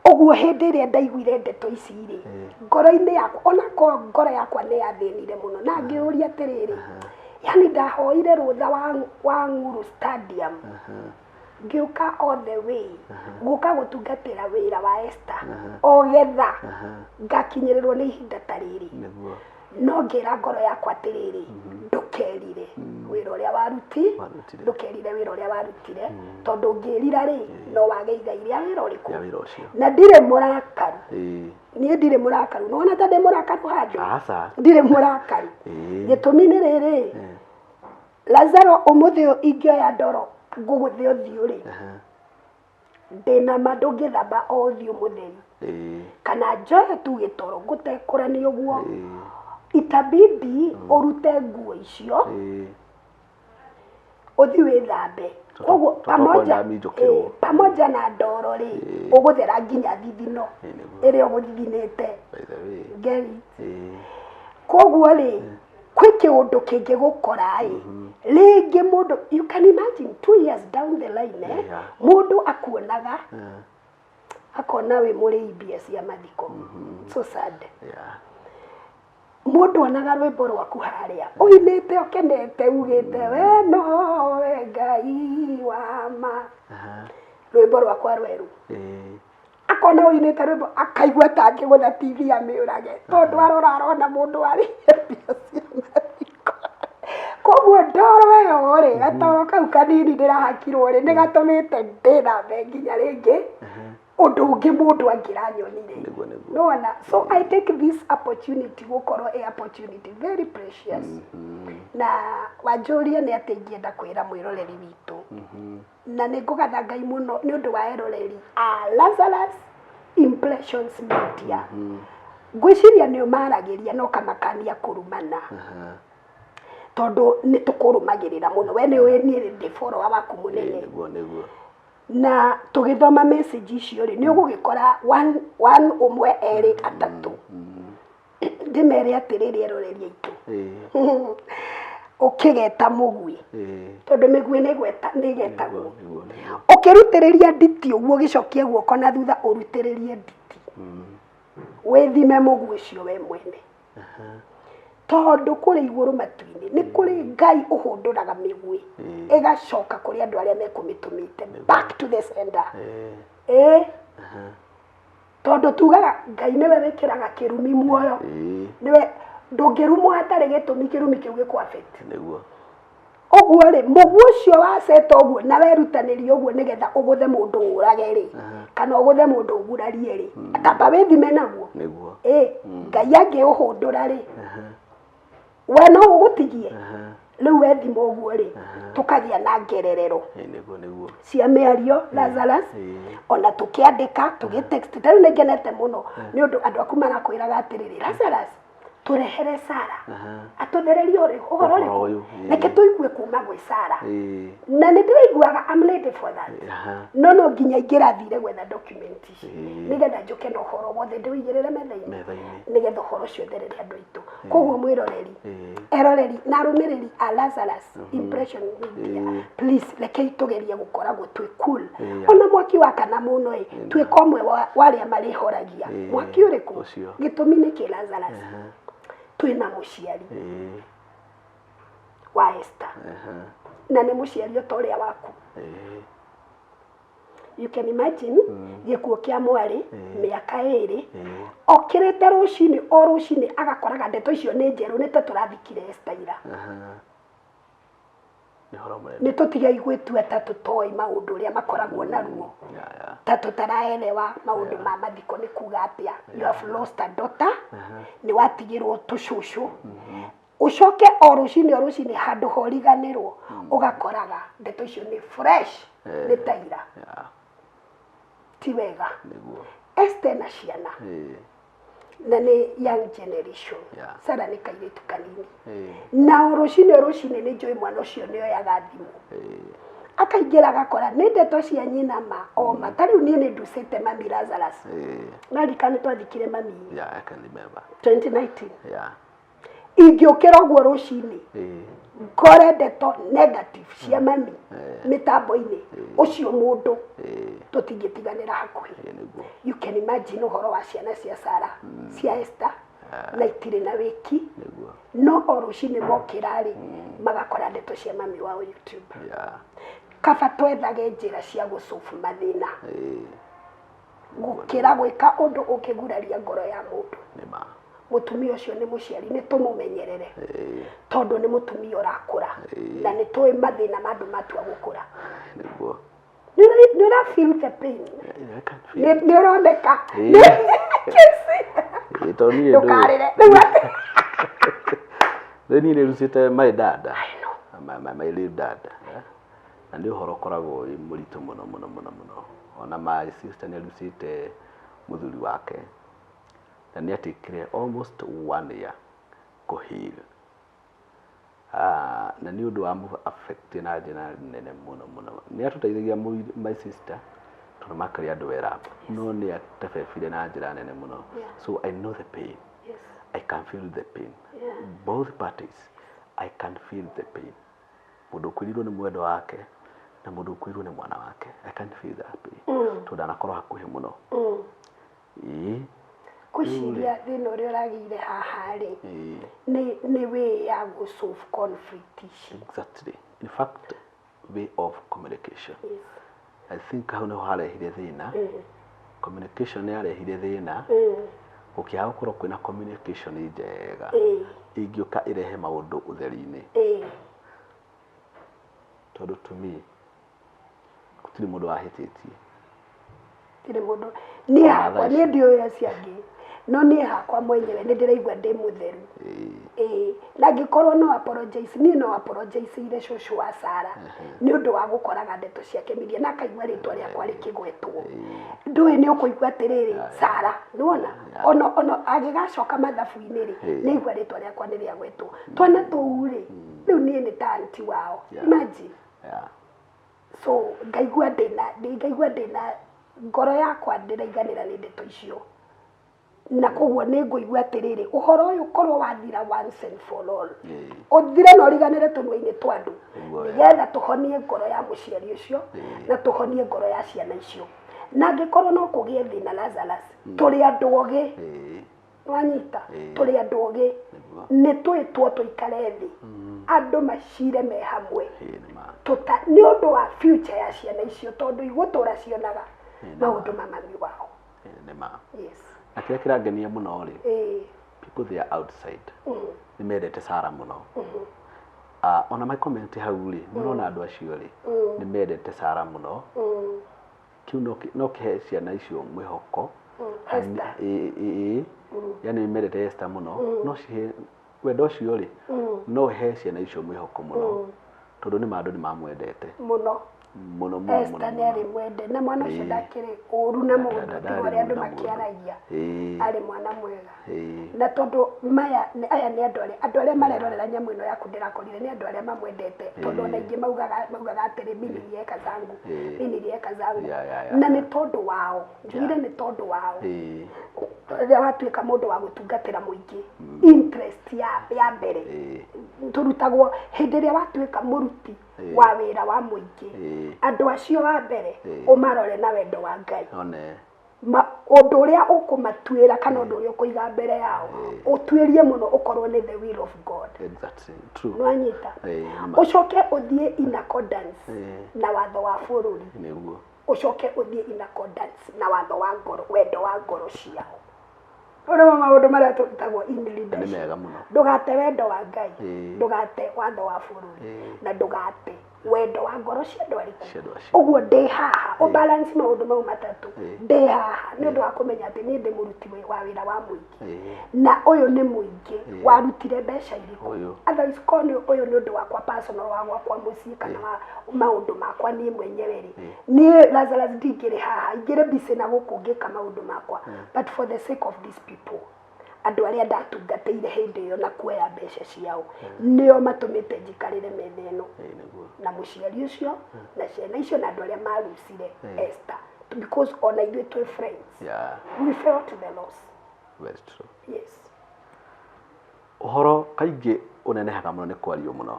ũguo hĩndĩ ĩrĩa ndaiguire ndeto ici rĩ ngoro-inĩ yakwa ona ngoro yakwa nĩ yathĩnire mũno na ngĩũria atĩrĩrĩ yani ndahoire rũtha wa Nguru Stadium ngĩũka all the way gũka gũtungatĩra wĩra wa Esther o getha ngakinyĩrĩrwo nĩ ihinda ta rĩrĩ no ngĩra ngoro yakwa atĩrĩrĩ ndũkerire wĩra ũrĩa ndũkerire wĩra ũrĩa warutire tondũ ngĩrira rĩ no wage igai rĩa wĩra ũrĩkũ na ndirĩ mũrakaru niĩ ndirĩ mũrakaru no ona ta ndĩ mũrakaru handũ ndirĩ mũrakaru gĩtũmi nĩ rĩrĩ Lazaro ũmũthĩ ingĩoya ndoro ngũgũthĩ ũthiũ rĩ ndĩna mandũ ngĩthamba o ũthiũ mũtheri kana njoe tu gĩtoro ngũtekũrania ũguo itabidi ũrute nguo icio uthi wĩthambe koguo pamoja na ndoro rĩ ũgũthera nginya thithino ĩrĩa ũgũthithinĩte ngeri koguo rĩ kwĩ kĩũndũ kĩngĩgũkora rĩngĩ mũndũ you can imagine 2 years down the line mũndũ akuonaga akona wĩ mũrĩ mbia cia mathiko so sad mũndũ onaga rwĩmbo rwaku harĩa ũinĩte ũkenete ugĩte we nowe Ngai wa ma rwĩmbo rwakwa rwerũ akona ũinĩte rwĩmbo akaigua ta angĩgũtha TV amĩũrage tondũ arona mũndũ arĩ mbia cia mathiko koguo ndoro ĩyo rĩ gatoro kau kanini ndĩrahakirwo rĩ nĩ gatũmĩte ndĩthambe nginya rĩngĩ ũndũ ũngĩ mũndũ angĩranyonire nona so I take this opportunity gũkorwo opportunity very precious na wanjũria nĩ atĩ ingĩenda kwĩra mwĩroreri witũ na nĩ ngũgatha Ngai mũno nĩ ũndũ wa eroreri Lazarus Impressions Media ngwĩciria nĩ ũmaragĩria no kamakania kũrumana tondu ni tukurumagirira muno we ni we ni ndi follower waku munene na tugithoma message icio ri ni ugugikora one umwe eri atatu ndimere atiriri eroreria itu ukigeta mugwi tondu migwi ni gweta ni getagwo ukirutiriria nditi uguo gicokie guoko na thutha urutiririe nditi withime mugwi ucio we mwene tondu kuri iguru matuini ni kuri Ngai uhunduraga migwi igacoka kuri andu aria mekumitumite back to the sender tondu tugaga Ngai niwe wikiraga kirumi muoyo niwe ndungirumwo hatari gitumi kirumi kiu gikwafeti niguo oguo ri mugu ucio waseta oguo na werutaniri oguo nigetha uguthe mundu urage ri kana uguthe mundu ugurarie ri atamba withime naguo niguo Ngai angiuhundura ri we no ugutigie riu wethima oguo ri tukagia na ngererero niguo cia miario Lazarus ona tukiandika tugitext tari nengenete muno ni undu andu aku marakwiraga atiriri Lazarus turehere Sara atuthererie uri uhoro ri neke tuigue kuma gwi Sara na ni ndiraiguaga I'm ready for that no nginya ingirathire gwetha document ici nigetha njuke na uhoro wothe ndiwigirire metha-ini nigetha uhoro ucio thererie andu aitu koguo mwiroreri eroreri na rumiriri a Lazarus impression media please reke tugerie gukoragwo twi cool ona mwaki wa kana muno twi komwe waria marihoragia mwaki uriku gitumi ni ki Lazarus twina muciari wa Esther na ni muciari otoria waku you can imagine gikuo kia mwari miaka iri okirite rucini o rucini agakoraga ndeto icio ni njeru ni turathikire Esther ira ni tutiga igwitu atatu toi maundu ria makoragwo na ruo tatu taraelewa maundu ma mathiko ni kuga atia you have lost a daughter ni watigirwo tucucu ucoke o rucini handu horiganirwo ugakoraga ndeto icio ni fresh ni taira ti wega Esther na ciana na ni young generation Sara ni kairitu kanini na rucini ni njui mwana ucio ni oyaga thimu akaingira agakora ni ndeto cia nyina ma o matari ni nducite mami Lazarus narikane twathikire mami I can remember 2019 ingiukira guo rucini kore ndeto negative cia mami mitambo-ini ucio mundu tutingitiganira hakuhi you can imagine uhoro wa ciana cia Sara cia Esther na itire na wiki no o rucini mokirari magakora ndeto cia mami wa YouTube kaba twethage njira cia gucufu mathina gukira gwika undu ukiguraria ngoro ya mundu mutumia ucio ni muciari ni tumumenyerere tondu ni mutumia urakura na ni tui mathina mandu matua gukura niguo ni ra feel the pain ni uroneka itoni ndukarire ni rucite my dad my little dad na ndi uhoro koragwo muritu muno ona my sister ni rucite muthuri wake na ni atikire almost 1 year ko heal na ni undu wa affect na jina nene muno ni atutaithagia my sister tondu makari andu wera no ni atafefire na jira nene muno so I know the pain I can feel the pain both parties I can feel the pain mundu kwiriro ni mwendo wake na mundu kwiriro ni mwana wake I can feel that pain tondu anakorwo hakuhi muno kuciria thina uria uragire haha ri ni way ya solve conflict exactly in fact way of communication I think how no harehire thina communication ni arehire thina ukiaga gukorwo kwina communication njega ingioka irehe maundu utheri-ini tondu to me gutiri mundu wahititie tire mundu ni hakwa ni ndio ya ciangi no ni hakwa mwenyewe ni ndiraigua ndi mutheru na ngikorwo no apologize ni no apologize ile shosho wa Sara ni undu wa gukoraga ndeto ciake miria na kaigua ritwa ria kwari kigwetwo ndui ni ukuigua atiriri Sara nuona ono agigacoka mathabu-ini ri ni igua ritwa ria kwani ria gwetwo twana tuuri ni niĩ nĩ tanti wao imagine so ngaigua ndĩna ngoro yakwa ndĩraiganĩra nĩ ndeto icio na koguo nĩ ngũigua atĩrĩrĩ ũhoro ũyũ korwo wathira once and for all ũthire na ũriganĩre tũnua-inĩ twa andũ nĩgetha tũhonie ngoro ya mũciari ũcio na tũhonie ngoro ya ciana icio na angĩkorwo no kũgĩe thĩna Lazarus tũrĩ andũ ogĩ wanyita tũrĩ andũ ogĩ nĩ twĩtwo tũikare thĩ andũ macire me hamwe nĩ ũndũ wa future ya ciana icio tondũ igũtũra cionaga maũndũ ma mami wao na kĩrĩa kĩrangenia mũno rĩ people there outside nĩ mendete Sarah mũno ona my comment hau rĩ nĩũrona andũ acio rĩ nĩ mendete Sarah mũno kĩu no kĩhe ciana icio mwĩhoko yani mendete Esther mũno no cihe wendo ũcio rĩ no he ciana icio mwĩhoko mũno tondũ nĩ andũ nĩ mamwendete mũno Esther nĩ arĩ mwende na mwana ũcio ndakĩrĩ ũru na mũndũ tiga ũrĩa andũ makĩaragia arĩ mwana mwega na tondũ aya nĩ andũ arĩa marerorera nyamũ ĩno yaku ndĩrakorire nĩ andũ arĩa mamwendete tondũ ona ingĩ maugaga atĩrĩ mini eka zangu na nĩ tondũ wao njugire nĩ tondũ wao rĩrĩa watuĩka mũndũ wa gũtungatĩra mũingĩ interest ya mbere tũrutagwo hĩndĩ ĩrĩa watuĩka mũruti wa wĩra wa mũingĩ andũ acio wa mbere ũmarore na wendo wa Ngai ũndũ ũrĩa ũkũmatuĩra kana ũndũ ũrĩa ũkũiga mbere yao ũtuĩrie mũno ũkorwo nĩ the will of God nĩwanyita ũcoke ũthiĩ in accordance na watho wa bũrũri ũcoke ũthiĩ in accordance na watho wa ngoro wendo wa ngoro ciao ũrĩa maũndũ marĩa tũrutagwo in leadership ndũgate wendo wa Ngai ndũgate watho wa bũrũri na ndũgate wendo wa ngoro cia andũ arĩkũ ũguo ndĩ haha o balance maũndũ mau matatũ ndĩ haha nĩ ũndũ wa kũmenya atĩ niĩ ndĩ mũruti wa wĩra wa mũingĩ na ũyũ nĩ mũingĩ warutire mbeca irĩkũ otherwise korwo ũyũ nĩ ũndũ wakwa personal wa gwakwa mũciĩ kana maũndũ makwa niĩ mwenyewe rĩ niĩ Lazarus ndingĩrĩ haha ingĩrĩ busy na gũkũ ngĩka maũndũ makwa but for the sake of these people andũ arĩa ndatungatĩire hĩndĩ ĩyo na kuoya mbeca ciao nĩo matũmĩte njikarĩre metha ĩno na mũciari ũcio na ciana icio na andũ arĩa marucire Esther because ona ithuĩ twĩ friends we felt the loss very true yes ũhoro kaingĩ ũnenehaga mũno nĩ kwario mũno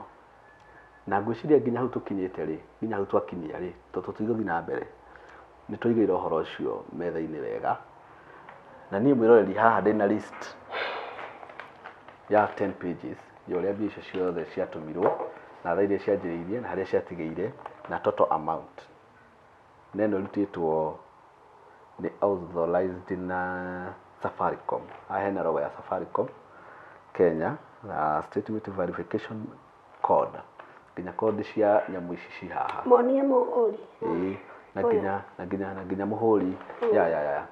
na ngwĩciria nginya hau tũkinyĩte rĩ nginya hau twakinyia rĩ tondũ tũtigũthiĩ na mbere nĩ tũigĩire ũhoro ũcio metha-inĩ wega na niĩ mwĩroreri haha ndĩna list ya 10 pages ya ũrĩa mbia icio ciothe ciatũmirwo na thaa iria cianjĩrĩirie na harĩa ciatigĩire na total amount na ĩno ĩrutĩtwo nĩ authorized na Safaricom hena logo ya Safaricom Kenya na statement verification code nginya code cia nyamũ ici ci haha monie mũhũri na nginya mũhũri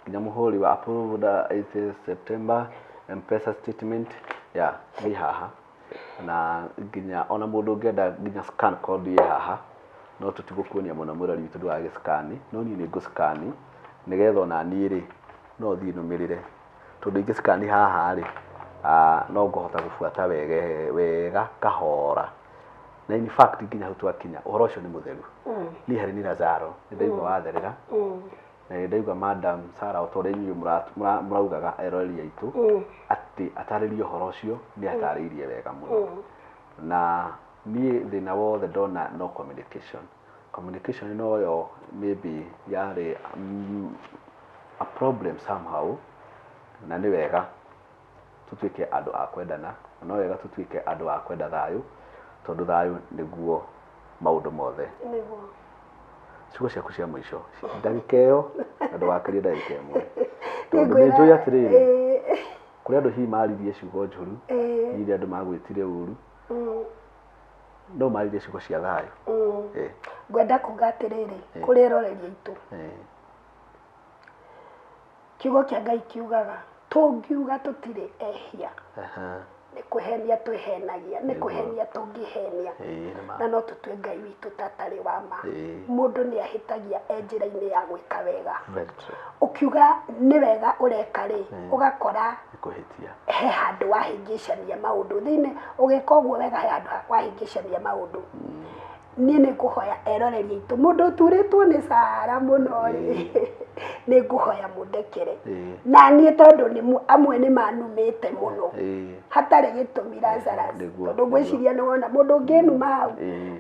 nginya mũhũri wa approved 8 September M-Pesa statement nĩ haha na nginya ona mũndũ ũngĩenda nginya scan code ye haha no tũtigũkuonia mũno mũrori witũ ndwage scan no niĩ nĩ ngũ scan nĩgetha ona niĩ rĩ no thiĩ nũmĩrĩre tondũ ingĩ scan haha rĩ no ngũhota gũbuata wega kahora na in fact nginya hau twakinya ũhoro ũcio nĩ mũtheru niĩ harĩ nĩ Lazaro nĩ ndaigua watherera na nĩ ndaigua madam Sarah o ta ũrĩa inyuĩ mũraugaga eroreri aitũ atĩ atarĩrie ũhoro ũcio nĩ atarĩirie wega mũno na niĩ thĩna wothe ndona no communication no yo maybe yarĩ a problem somehow na nĩ wega tũtuĩke andũ a kwendana no wega tũtuĩke andũ a kwenda thayũ tondũ thayũ nĩguo maũndũ mothe ciugo ciaku cia mũico ndagĩka ĩyo na ndũgakĩrie ndagĩka ĩmwe tondũ nĩ njũĩ atĩrĩrĩ kũrĩ andũ hihi maririe ciugo njũru hihi andũ magwĩtire ũru no maririe ciugo cia thayũ ngwenda kuga atĩrĩrĩ kũrĩ eroreri aitũ kiugo kĩa Ngai kiugaga tũngiuga tũtirĩ ehia nĩ kũhenia twĩhenagia nĩ kũhenia tũngĩhenia na no tũtue Ngai witũ tatarĩ wa ma mũndũ nĩ ahĩtagia njĩra-inĩ ya gwĩka wega ũkiuga nĩ wega ũreka rĩ ũgakora he handũ wahĩngĩcania maũndũ thĩinĩ ũgĩka ũguo wega he handũ wahĩngĩcania maũndũ niĩ nĩ ngũhoya eroreri aitũ mũndũ ũturĩtwo nĩ Sara mũno rĩ nĩ ngũhoya mũndekere na niĩ tondũ nĩ amwe nĩ manumĩte mũno hatarĩ gĩtũmi Lazarus tondũ ngwĩciria nĩ wona mũndũ ũngĩnuma hau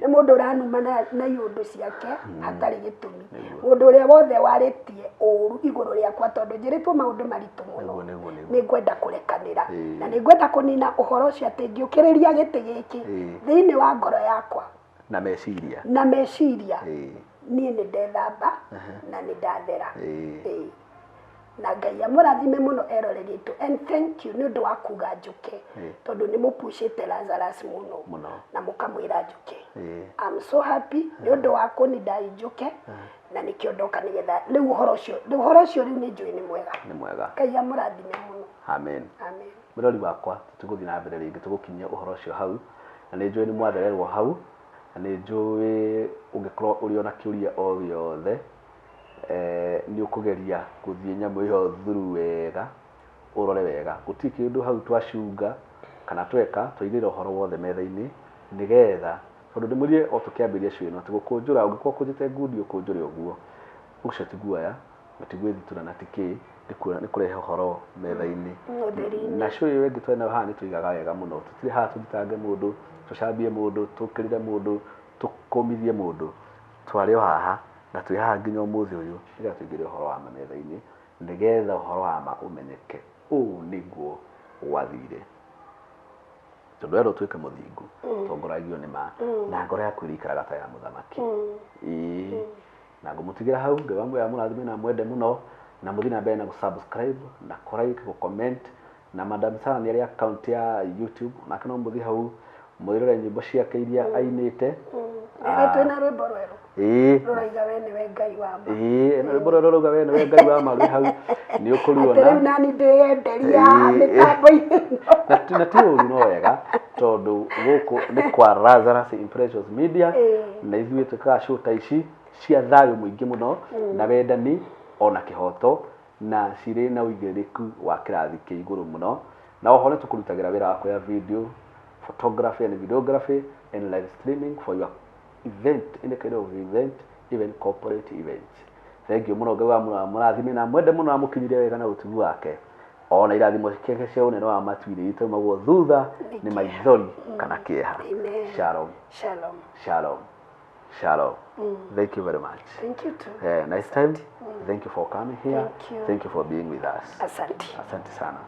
nĩ mũndũ ũranuma na iũndũ ciake hatarĩ gĩtũmi mũndũ ũrĩa wothe warĩtie ũru igũrũ rĩakwa tondũ njĩrĩtwo maũndũ maritũ mũno nĩ ngwenda kũrekanĩra na nĩ ngwenda kũnina ũhoro ũcio atĩ ngĩũkĩrĩria gĩtĩ gĩkĩ thĩinĩ wa ngoro yakwa na meciria niĩ nĩ ndethamba na nĩ ndathera na Ngai amũrathime mũno eroreri aitũ and thank you nĩ ũndũ wa kuga njũke tondũ nĩ mũpushĩte Lazarus mũno na mũkamwĩra njũke I'm so happy nĩ ũndũ wa kũnida njũke na nĩkĩo ndoka nĩgetha rĩu ũhoro ũcio rĩu nĩ njũĩ nĩ mwega Ngai amũrathime mũno amen mũrori wakwa tũgũthiĩ na mbere rĩngĩ tũgũkinyia ũhoro ũcio hau na nĩ njũĩ nĩ mwathererwo hau na nĩ njũĩ ũngĩkorwo ũrĩ ona kĩũria o gĩothe nĩ ũkũgeria gũthiĩ nyamũ ĩyo through wega ũrore wega gũtirĩ kĩndũ hau twacunga kana tweka twaigĩrĩra ũhoro wothe metha-inĩ nĩgetha tondũ ndĩmwĩrire o tũkĩambĩrĩria show ĩno atĩ gũkũnjũra ũngĩkorwo ũkũnjĩte ngundi ũkũnjũre ũguo ũcio ti guoya na ti gwĩthitũra na ti kĩ nĩ kũrehe ũhoro metha-inĩ na show ĩyo ĩngĩ twena haha nĩ tũigaga wega mũno tũtirĩ haha tũthitange mũndũ tũcambie mũndũ tũkĩrire mũndũ tũkũmithie mũndũ twarĩ o haha na twĩ haha nginya ũmũthĩ ũyũ nĩgetha tũingĩre ũhoro wa metha-inĩ nĩgetha ũhoro wa ma ũmenyeke ũũ nĩguo gwathire tondũ wenda ũtuĩke mũthingu tongoragio nĩ ma na ngoro yaku ĩrĩikaraga ta ya mũthamaki na ngũmũtigĩra hau Ngai wa muoyo amũrathime na mwende mũno na mũthiĩ na mbere na gũsubscribe na kũlike gũcomment na Madam Sara nĩ arĩ account ya YouTube nake no mũthiĩ hau mwĩrore nyĩmbo ciake iria ainĩte twĩna rwĩmbo rwerũ rũraiga we nĩwe Ngai wa ma rwĩmbo rwerũ rũrauga we nĩwe Ngai wa ma rwĩ hau nĩ ũkũruona rĩu nani ndĩyenderia mĩtambo-inĩ na ti ũru no wega tondũ gũkũ nĩ kwa Lazarus Impressions Media na ithuĩ twĩkaga show ta ici cia thayũ mũingĩ mũno na wendani ona kĩhoto na cirĩ na ũigĩrĩrĩku wa kĩrathi kĩa igũrũ mũno na oho nĩ tũkũrutagĩra wĩra wa kuoya video photography and videography and live streaming for your event, any kind of event, even corporate events. Thank you mũno Ngai wa mũrathime na mwende mũno amũkinyire wega na ũtugu wake ona irathimo ciake cia ũnene wa matuire itaumagwo thutha nĩ maithori kana kĩeha. Shalom. Thank you very much. Thank you too. Nice time. Thank you for coming here. Thank you for being with us. Asante sana.